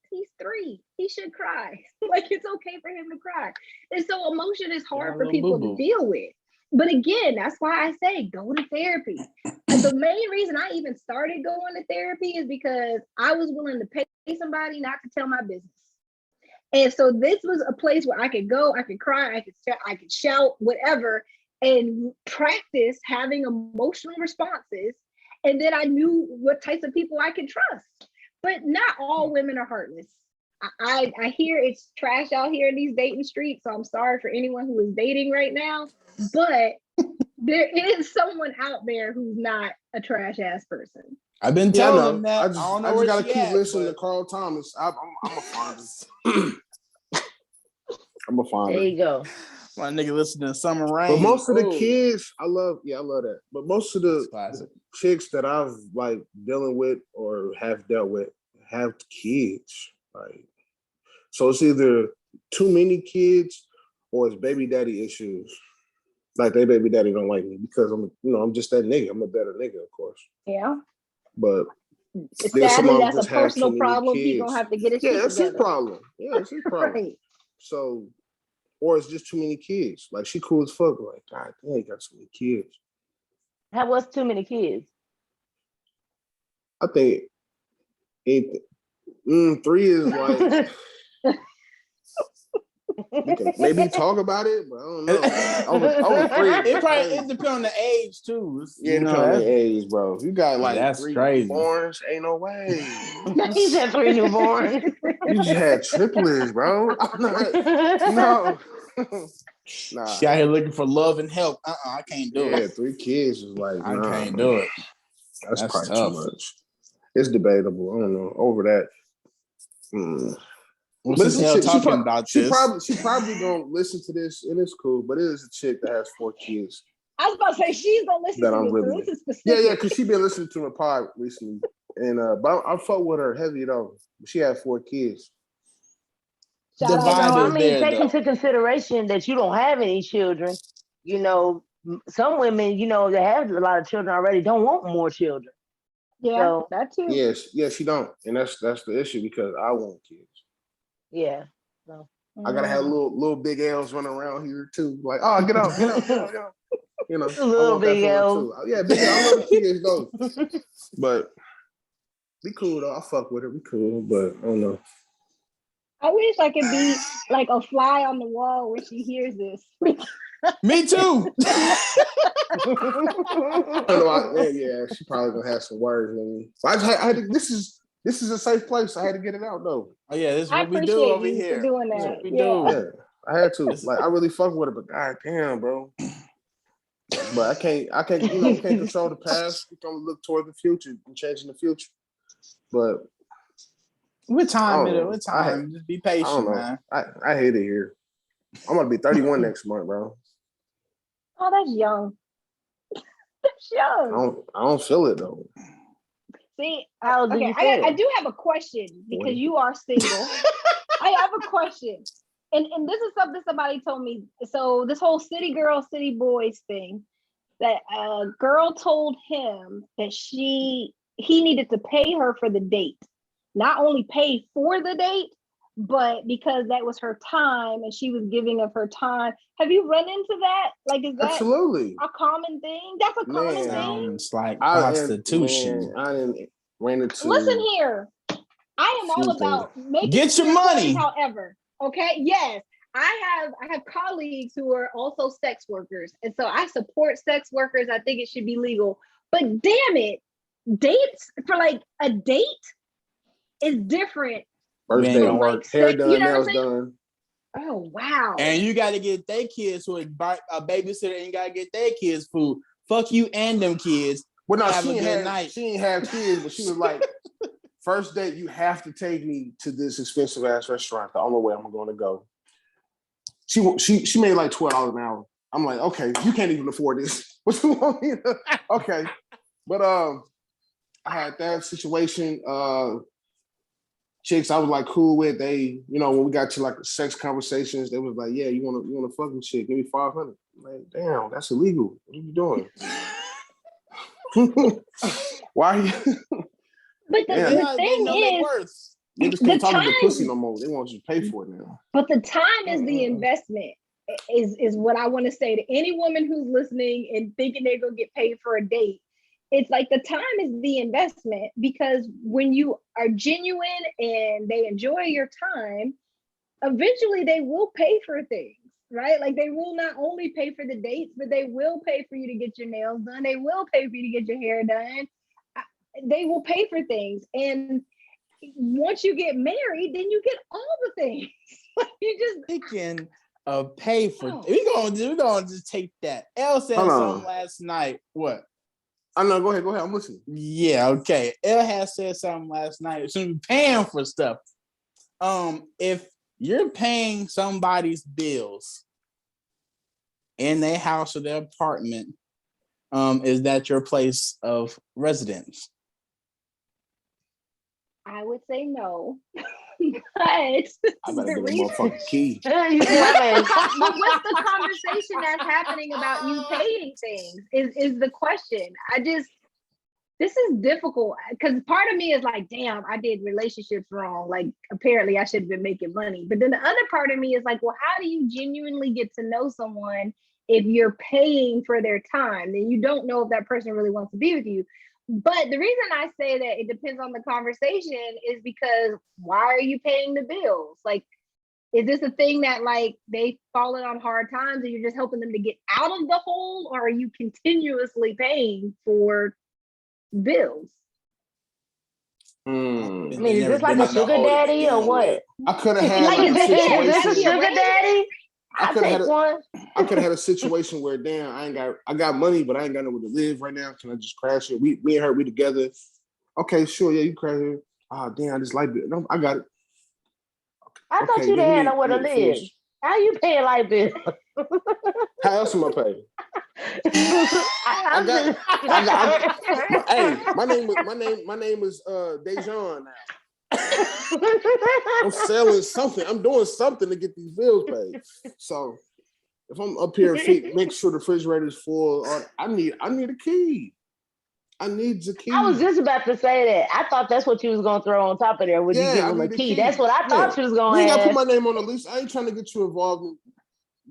3, he should cry. Like, it's okay for him to cry. And so emotion is hard for people to deal with. But again, that's why I say go to therapy. And the main reason I even started going to therapy is because I was willing to pay somebody not to tell my business. And so this was a place where I could go, I could cry, I could shout, whatever, and practice having emotional responses. And then I knew what types of people I could trust. But not all women are heartless. I hear it's trash out here in these dating streets, so I'm sorry for anyone who is dating right now, but there is someone out there who's not a trash ass person. I've been telling them that. I just gotta keep listening to Carl Thomas. I'm a find him. I'm a find him. There you go. My nigga listening to Summer Rain. But most of the kids, I love that. But most of the chicks that I've like dealing with or have dealt with have kids. Like, so it's either too many kids or it's baby daddy issues. Like, they baby daddy don't like me because I'm just that nigga. I'm a better nigga, of course. Yeah. But sadly, that's a personal problem. He's gonna have to get his shit it's his problem. Yeah, it's his problem. Right. So, or it's just too many kids. Like, she cool as fuck. Like, God damn, you got so many kids. What's too many kids? I think 3 is like. We can maybe talk about it, but I don't know. Over 3. It depends on the age too. Yeah, it depends on the age, bro. You got like that's 3 crazy. newborns, ain't no way. He's had 3 newborns. You just had triplets, bro. I'm not, no. Nah. She out here looking for love and help. I can't do Yeah, it. 3 kids is like, I nah, can't man. do it. That's That's probably tough. too much. It's debatable. I don't know. Over that. Well, But it's since a L chick. talking about She this, probably gonna listen to this, and it's cool. But it is a chick that has 4 kids I was about to say she's gonna listen that to I'm this, so really. this is Yeah, specific. because she been listening to my pod recently, and but I fuck with her heavy though. She had 4 kids. Shout the out You know, vibe I is mean, there take though. into consideration that you don't have any children. You know, some women, you know, that have a lot of children already don't want more children. Yeah, So that too. Yes, she don't, and that's the issue because I want kids. yeah. So I gotta have little big L's running around here too. Like, oh, get out. You know, I Little want that big for her L's. too. Yeah, big L. I love the kids though, but we cool though. I fuck with her. We cool, but I don't know. I wish I could be like a fly on the wall when she hears this. Me too. I don't know. Yeah, she probably gonna have some words with me. But I had to, this is a safe place. I had to get it out though. Oh yeah, this is I what we do appreciate over you here. for doing This is that. what we Yeah. do. Yeah, I had to. Like, I really fuck with her, but goddamn, bro. But I can't. You know, we can't control the past. We can look toward the future and changing the future. But With time, I don't know. with time. Just be I don't patient, know. man. I hate it here. I'm gonna be 31 next month, bro. Oh, that's young. That's young. I don't feel it though. See, How do okay, you I feel? do have a question because 40. you are single. I have a question. And this is something somebody told me. So this whole city girls, city boys thing, that a girl told him that he needed to pay her for the date. Not only pay for the date, but because that was her time and she was giving of her time. Have you run into that? Like, is that Absolutely. a common thing? That's a common thing. Sounds like I prostitution. didn't ran into. Listen here. I am all few about making Get your it important, money. However, okay, yes, I have colleagues who are also sex workers, and so I support sex workers. I think it should be legal, but damn it, dates for like a date is different. First ain't day, gonna work. hair You done, know what I'm nails saying? done. Oh wow! And you got to get their kids who a babysitter, and you got to get their kids food. Fuck you and them kids. Well, no, Have a good night. She ain't have kids, but she was like, first date, you have to take me to this expensive ass restaurant. The only way I'm going to go. She made like $12 an hour. I'm like, okay, you can't even afford this. What you want me to? Okay, but I had that situation. Chicks I was like cool with. They, you know, when we got to like sex conversations, they was like, yeah, you want to fucking shit? Give me 500. Like, damn, that's illegal. What are you doing? Why are you? But the thing is, they just can't the talk to time, the pussy no more. They want you to pay for it now. but the time is the investment. Is what I want to say to any woman who's listening and thinking they're gonna get paid for a date. It's like the time is the investment, because when you are genuine and they enjoy your time, eventually they will pay for things, right? Like they will not only pay for the dates, but they will pay for you to get your nails done. They will pay for you to get your hair done. They will pay for things. And once you get married, then you get all the things. You just Thinking of pay for. We're gonna just take that. Elle said something last night. What? I know. Go ahead. I'm listening. Yeah, okay. Elle has said something last night. So you're paying for stuff. If you're paying somebody's bills in their house or their apartment, is that your place of residence? I would say no. But I better get a motherfucking key. What's the conversation that's happening about you paying things is the question. This is difficult because part of me is like, damn, I did relationships wrong. Like, apparently I should have been making money. But then the other part of me is like, well, how do you genuinely get to know someone if you're paying for their time? Then you don't know if that person really wants to be with you. But the reason I say that it depends on the conversation is because why are you paying the bills? Like, is this a thing that like they fallen on hard times and you're just helping them to get out of the hole, or are you continuously paying for bills? I mean, is this like a sugar daddy or what? I could have had like, is this a sugar daddy? I could have take had one. I could have had a situation where damn, I got money, but I ain't got nowhere to live right now. Can I just crash here? Me and her, we together. Okay, sure, yeah, you crash here. Oh damn, I just like it. No, I got it. I thought Okay, you then didn't have let nowhere to me live. finish. How you paying light bill? How else am I paying? I'm got- just- Hey, my name is Dejan now. I'm selling something. I'm doing something to get these bills paid. So if I'm up here, make sure the refrigerator's full. I need a key. I need the key. I was just about to say that. I thought that's what you was gonna throw on top of there when you Yeah, give I him a need a key. key. That's what I thought you was You gonna ain't gotta put ask. my name on the lease. I ain't trying to get you involved,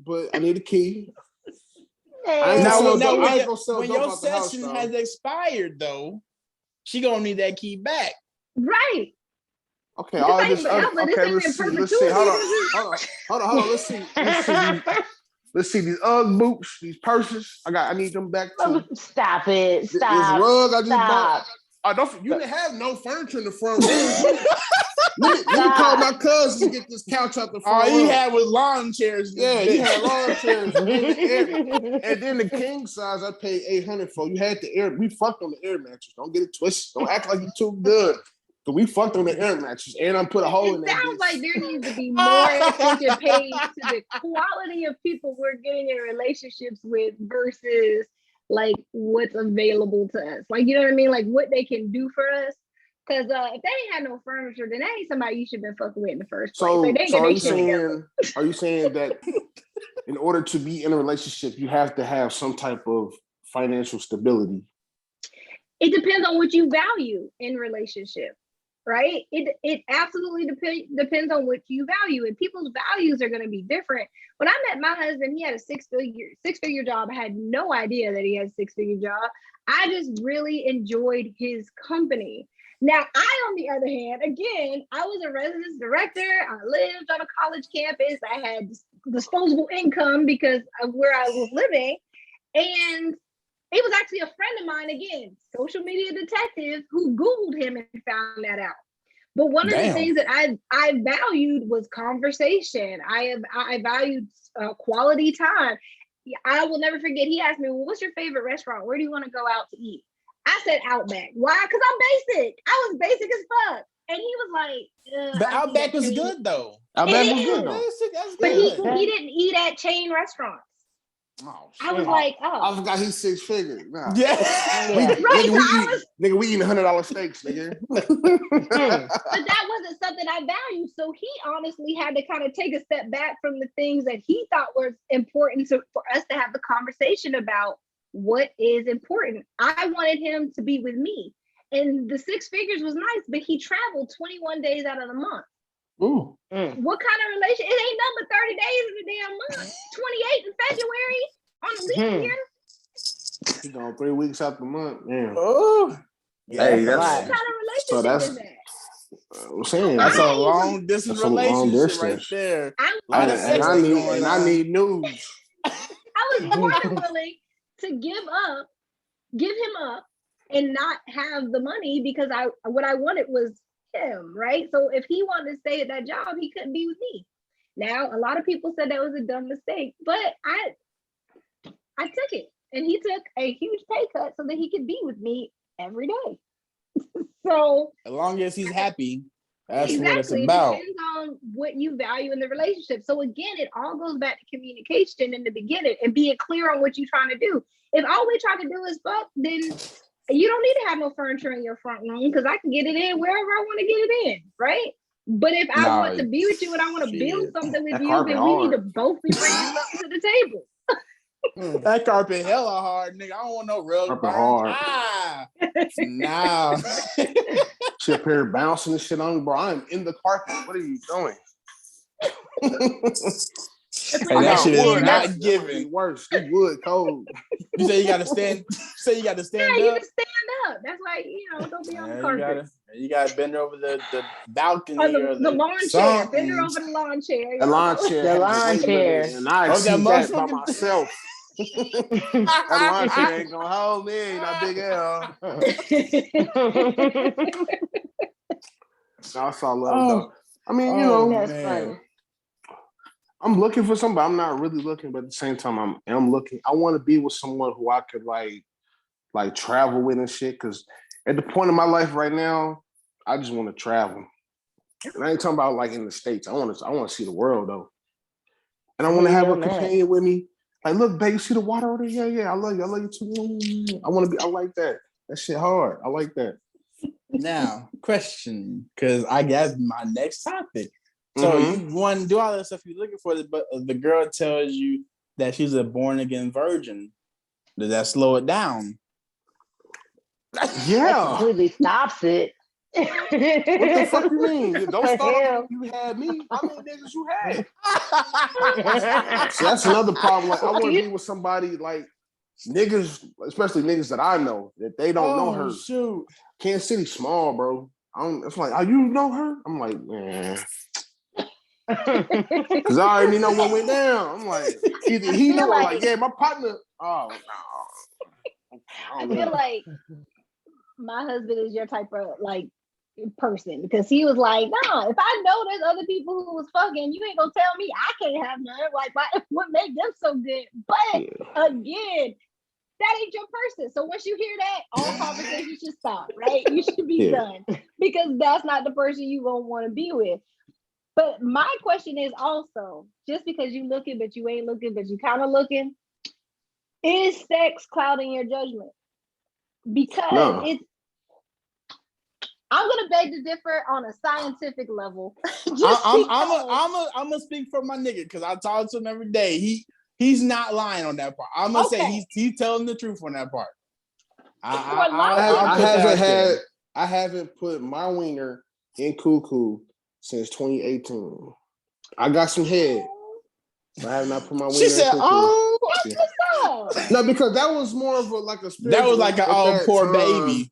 but I need a key. I ain't Now, gonna Man, sell dope. I ain't when gonna sell when dope your out the house, session though. has expired, though, she gonna need that key back. Right. Okay, This all ain't this. forever. This Okay, ain't let's in see. Let's see. Hold perpetuity. on. Let's see these UGG boots, these purses. I need them back too. Stop it. This Stop. rug I just bought. Stop. You didn't have no furniture in the front room. Let me call my cousins and get this couch out the front All he room. had was lawn chairs. Yeah, he had lawn chairs. And then the king size I paid $800 for. You had the air. We fucked on the air mattress. Don't get it twisted. Don't act like you too good. But we fucked on the air mattress, and I put a hole in It that sounds bitch. like there needs to be more attention paid to the quality of people we're getting in relationships with versus like what's available to us. Like, you know what I mean? Like what they can do for us. Because if they ain't had no furniture, then that ain't somebody you should have been fucking with in the first place. So, Like, they ain't so got are their you shit together. saying that in order to be in a relationship, you have to have some type of financial stability? It depends on what you value in relationship, right? It absolutely depends on what you value, and people's values are going to be different. When I met my husband, he had a six-figure job. I had no idea that he had a six-figure job. I just really enjoyed his company. Now, I, on the other hand, again, I was a residence director. I lived on a college campus. I had disposable income because of where I was living. And it was actually a friend of mine, again, social media detective, who Googled him and found that out. But one of the things that I valued was conversation. I valued quality time. I will never forget. He asked me, "Well, what's your favorite restaurant? Where do you want to go out to eat?" I said Outback. Why? Because I'm basic. I was basic as fuck. And he was like, But I eat Outback at was chain-" good though. Outback It was good is. though. That's But good. he didn't eat at chain restaurants. Oh, I was shit. like, I oh. forgot he's six figures. Nah. Yeah. Yeah. We eating $100 steaks, nigga. But that wasn't something I valued. So he honestly had to kind of take a step back from the things that he thought were important for us to have the conversation about what is important. I wanted him to be with me. And the six figures was nice, but he traveled 21 days out of the month. Ooh. What kind of relation? It ain't nothing but 30 days in the damn month. 28 in February on the leap year. He's gone 3 weeks out the month. Man. Oh, Hey, that's What right. kind of relationship is that? I'm saying that's a Right. long distance That's a long relationship right distance. there. I Lot of was sex I going on. need news. I was more than willing to give him up and not have the money because what I wanted was him, right? So if he wanted to stay at that job, he couldn't be with me. Now, a lot of people said that was a dumb mistake, but I took it, and he took a huge pay cut so that he could be with me every day. So As long as he's happy, that's exactly, what it's about. It depends on what you value in the relationship. So again, it all goes back to communication in the beginning and being clear on what you're trying to do. If all we try to do is fuck, then you don't need to have no furniture in your front room because I can get it in wherever I want to get it in, right? But if I want to be with you and I want to build something with That you, carpet then we need to hard. both be bringing something to the table. That carpet hella hard, nigga. I don't want no rug Carpet burn. hard. Nah. Shit up here bouncing and shit on, bro. I'm in the carpet. What are you doing? And that shit is not given. Worse. This wood cold. You say you gotta stand. Say you gotta stand Yeah, you up. can stand up. That's why, don't be on the Yeah, carpet. you gotta bend over the balcony On or the lawn chair. Bend her something. over the lawn chair. The lawn chair. The had lawn weight chair. limit, and I Oh, that exceed that by motherfucking- myself. That lawn chair ain't gonna hold me, not big L. No, I saw love though. I mean, Oh, That's man. funny. I'm looking for somebody. I'm not really looking, but at the same time, I'm looking. I want to be with someone who I could like travel with and shit. Because at the point of my life right now, I just want to travel. And I ain't talking about like in the States. I want to see the world though. And I want to have Hell a no. companion with me. Like, look, babe, you see the water over there? Yeah, I love you. I love you too. I like that. That shit hard. I like that. Now, question, because I guess my next topic. So you want to do all that stuff you're looking for, but the girl tells you that she's a born again virgin. Does that slow it down? That Yeah. completely stops it. What the fuck you mean? You don't start off Hell. like you had me. How many niggas you had? See, that's another problem. Like, I want to be with somebody like niggas, especially niggas that I know that they don't know her. Shoot. Kansas City small, bro. It's like, oh, you know her? I'm like, man. Because I already know what went down. I'm like, either he know or like, yeah, my partner. Oh, no. I feel like my husband is your type of like person because he was like, no, if I know there's other people who was fucking, you ain't gonna tell me I can't have none. Like, what made them so good? But again, that ain't your person. So once you hear that, all conversations should stop, right? You should be done because that's not the person you gonna want to be with. But my question is also, just because you looking, but you ain't looking, but you kind of looking, is sex clouding your judgment? Because it's, I'm gonna beg to differ on a scientific level. I'm gonna speak for my nigga because I talk to him every day. He's not lying on that part. I'm gonna say he's telling the truth on that part. I haven't put my wiener in cuckoo since 2018. I got some head. I have not put my wiener. She said, "Oh, no, because that was more of a that was like an poor baby."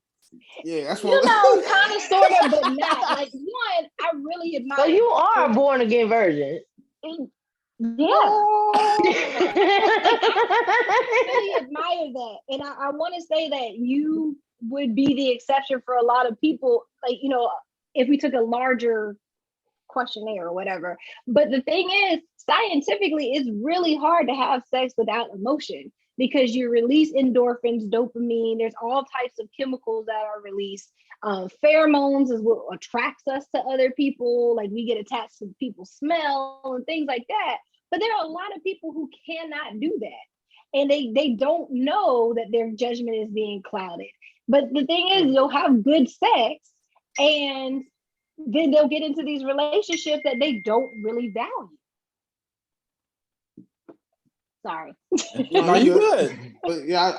Yeah, that's what kind of, sort of, but not. Like, one, I really admire. So you are a born again virgin. Yeah. I really admire that. And I want to say that you would be the exception for a lot of people. Like, if we took a larger questionnaire or whatever. But the thing is, scientifically, it's really hard to have sex without emotion because you release endorphins, dopamine, there's all types of chemicals that are released. Pheromones is what attracts us to other people. Like, we get attached to people's smell and things like that. But there are a lot of people who cannot do that. And they don't know that their judgment is being clouded. But the thing is, you'll have good sex and then they'll get into these relationships that they don't really value. Sorry. No, you good. But yeah,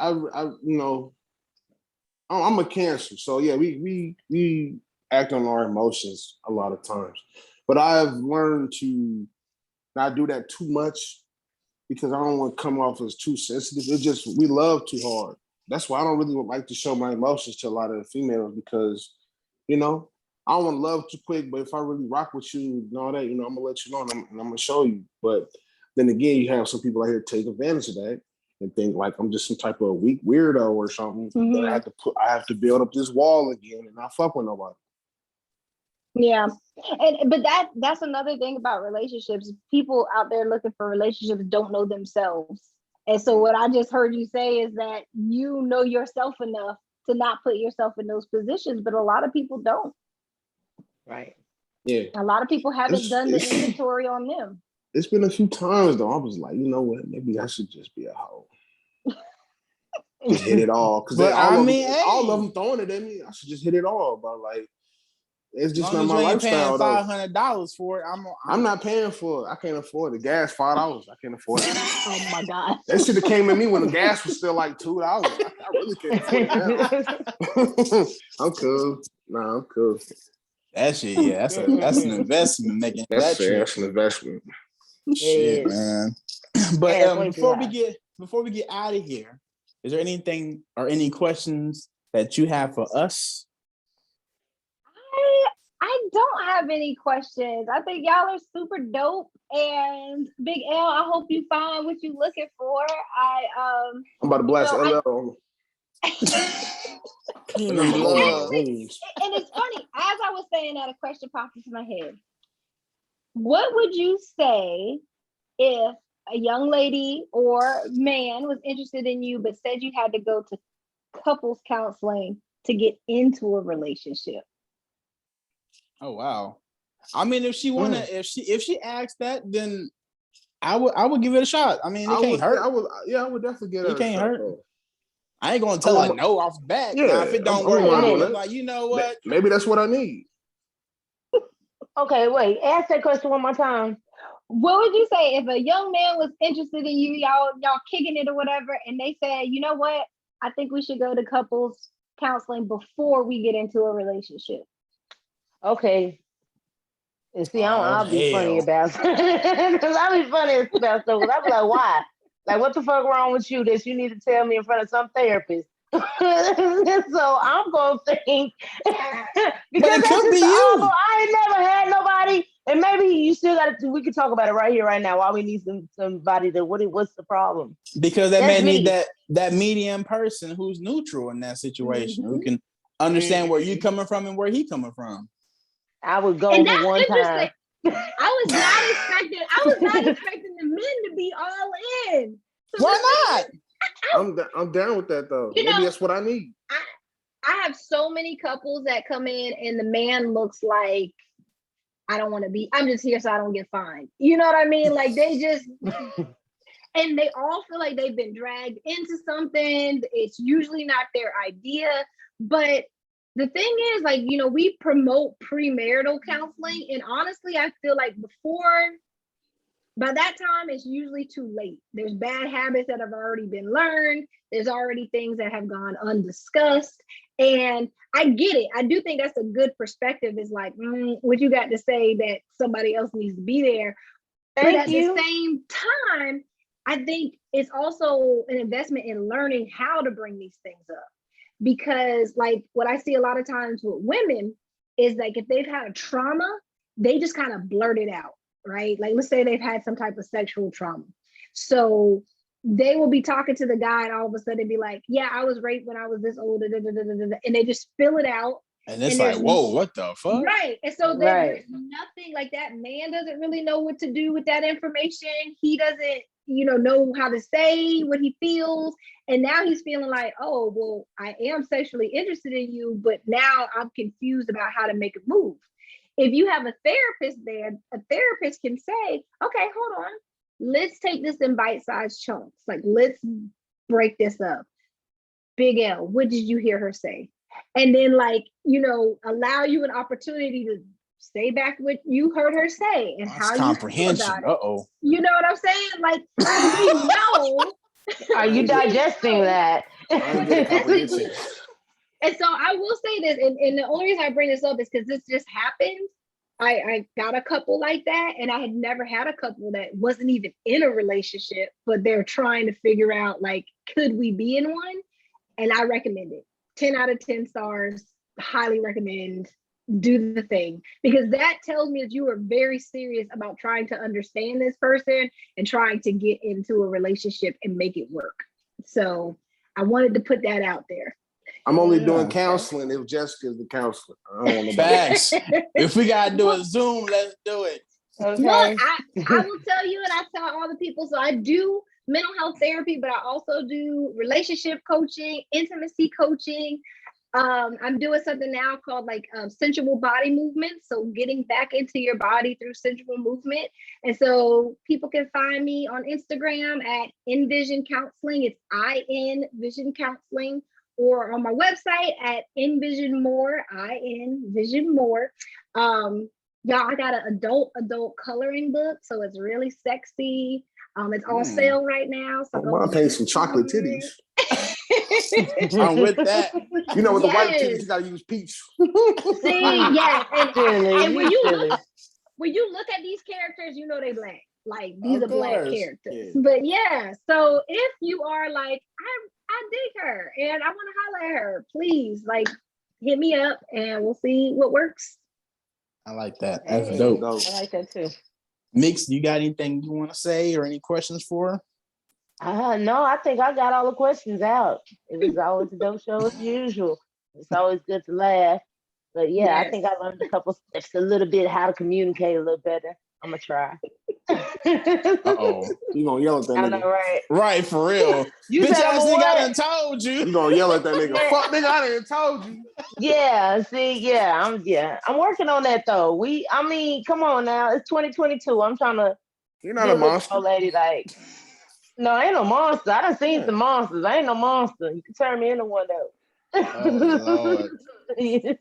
I'm a Cancer, so yeah, we act on our emotions a lot of times. But I've learned to not do that too much because I don't want to come off as too sensitive. It's just we love too hard. That's why I don't really like to show my emotions to a lot of the females because, I don't want to love too quick. But if I really rock with you and all that, I'm gonna let you know and I'm gonna show you. But then again, you have some people out here take advantage of that and think like I'm just some type of weak weirdo or something. Mm-hmm. That I have to build up this wall again and not fuck with nobody. Yeah. But that's another thing about relationships. People out there looking for relationships don't know themselves. And so what I just heard you say is that you know yourself enough to not put yourself in those positions, but a lot of people don't. Right. Yeah. A lot of people haven't done the inventory on them. It's been a few times though. I was like, you know what? Maybe I should just be a hoe. Just hit it all. Because all of them throwing it at me. I should just hit it all. But like, it's just not my lifestyle though. $500 for it. I'm not paying for it. I can't afford it. Gas $5. I can't afford it. Oh my God. That should have came at me when the gas was still like $2. I really can't afford it now. I'm cool. Nah, I'm cool. That shit, yeah, that's an investment making that's an investment. Shit, man. But before we get out of here, is there anything or any questions that you have for us? I don't have any questions. I think y'all are super dope. And Big L, I hope you find what you're looking for. I'm about to blast LL on and it's funny, as I was saying that, a question popped into my head. What would you say if a young lady or man was interested in you, but said you had to go to couples counseling to get into a relationship? Oh wow. I mean, if she wanna, if she asks that, then I would give it a shot. I mean, it can't hurt. I would definitely get It her a can't shot, hurt. though. I ain't gonna tell her no off the bat. Now, if it don't work I'm out, doing I'm that. like, you know what? Maybe that's what I need. Okay, wait. Ask that question one more time. What would you say if a young man was interested in you, y'all kicking it or whatever, and they said, you know what, I think we should go to couples counseling before we get into a relationship? Okay. And see, Oh, I'll be funny hell. about because I'll be funny about stuff. I'll be like, why? Like, what the fuck wrong with you that you need to tell me in front of some therapist? So I'm gonna think because it that's could just be the you. awful. I ain't never had nobody, and maybe you still got to. We can talk about it right here, right now. Why we need somebody to what's the problem? Because that That's man need me. that medium person who's neutral in that situation, who Mhm. can understand where you coming from and where he coming from. I would go And for that's one interesting. time. I was not expecting the men to be all in. So Why not? I'm down with that, though. You Maybe know- that's what I need. I have so many couples that come in and the man looks like, I don't want to be, I'm just here so I don't get fined. You know what I mean? Like they just, and they all feel like they've been dragged into something. It's usually not their idea. But the thing is, like, you know, we promote premarital counseling. And honestly, I feel like by that time, it's usually too late. There's bad habits that have already been learned. There's already things that have gone undiscussed. And I get it. I do think that's a good perspective. Is like, what you got to say that somebody else needs to be there. But at the same time, I think it's also an investment in learning how to bring these things up. Because like what I see a lot of times with women is like if they've had a trauma, they just kind of blurt it out, right? Like let's say they've had some type of sexual trauma. So they will be talking to the guy and all of a sudden be like, yeah, I was raped when I was this old, and they just spill it out. And it's like, whoa, what the fuck? Right. And so there's nothing like that. Man doesn't really know what to do with that information. He doesn't, know how to say what he feels. And now he's feeling like, oh, well, I am sexually interested in you, but now I'm confused about how to make a move. If you have a therapist there, a therapist can say, okay, hold on. Let's take this in bite-sized chunks. Like, let's break this up. Big L, what did you hear her say? And then allow you an opportunity to say back what you heard her say and how you feel about it. Uh-oh. You know what I'm saying? Like, we know. Are you digesting that? And so I will say this, and the only reason I bring this up is because this just happened. I got a couple like that, and I had never had a couple that wasn't even in a relationship, but they're trying to figure out, like, could we be in one? And I recommend it. 10 out of 10 stars, highly recommend. Do the thing, because that tells me that you are very serious about trying to understand this person and trying to get into a relationship and make it work. So I wanted to put that out there. I'm only doing counseling if Jessica's the counselor. I don't want to Facts. If we gotta do a Zoom, let's do it. Okay. Look, I will tell you, and I tell all the people, so I do mental health therapy, but I also do relationship coaching, intimacy coaching. I'm doing something now called sensual body movement. So getting back into your body through sensual movement. And so people can find me on Instagram at Envision Counseling. It's IN Vision Counseling, or on my website at Envision More, IN Vision More. Y'all, I got an adult coloring book. So it's really sexy. It's on sale right now. So I'm paying some chocolate titties. I'm with that. You know, with the white titties, you gotta use peach. See, yes, and when you silly. look at these characters, you know they black. Like these Of are black course. characters. Yeah. But yeah, so if you are like, I dig her and I want to holler at her, please hit me up and we'll see what works. I like that. That's Hey, dope. I like that too. Mix, you got anything you want to say or any questions for her? No, I think I got all the questions out. It was always a dope show as usual. It's always good to laugh. But yeah, Yes. I think I learned a couple steps, a little bit how to communicate a little better. I'm gonna try. Uh-oh. You gonna yell at that I know, nigga. right? Right, for real. You Bitch said ass I'm a nigga, I what? done told You you. gonna yell at that nigga. Man. Fuck nigga, I done told you. Yeah, see, I'm working on that though. I mean, come on now, it's 2022. I'm trying to You're not get a with the monster. old lady. Like, no, I ain't no monster. I done seen Yeah. some monsters. I ain't no monster. You can turn me into one though. Oh, Lord. Yeah.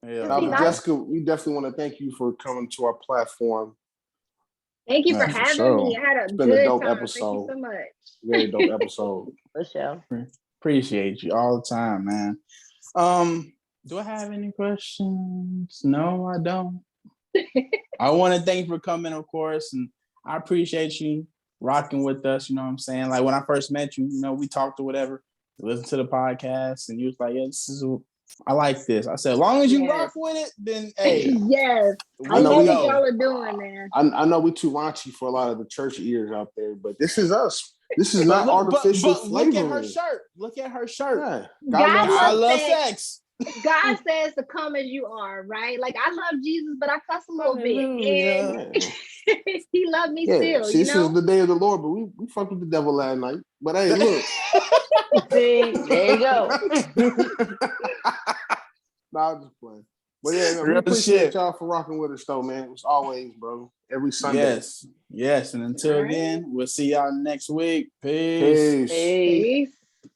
Yeah, Be But nice. Jessica, we definitely want to thank you for coming to our platform. Thank you for Yeah, for having sure. me. I had a It's been a good dope time. Thank episode. you so much. Very dope episode. For sure. Appreciate you all the time, man. Do I have any questions? No, I don't. I want to thank you for coming, of course, and I appreciate you rocking with us. You know what I'm saying? Like when I first met you, we talked or whatever, listened to the podcast, and you was like, "Yeah, I like this." I said, "As long as you Yes. rock with it, then hey, Yes. I we know love we what go." y'all are doing, man. I know we too raunchy for a lot of the church ears out there, but this is us. This is not But artificial but look at her flavoring. shirt. Look at her shirt. Yeah. God God I loves love sex. sex. God says to come as you are, right? Like I love Jesus, but I cuss a little bit. Hallelujah. And he loved me Yeah. still, See, you this know? is the day of the Lord, but we fucked with the devil last night. But hey, look. See, there you go. Nah, I'm just playing. But yeah, man, we Real appreciate shit. y'all for rocking with us though, man. It's always, bro. Every Sunday. Yes. And until All right. then, we'll see y'all next week. Peace. Peace. Hey. Peace.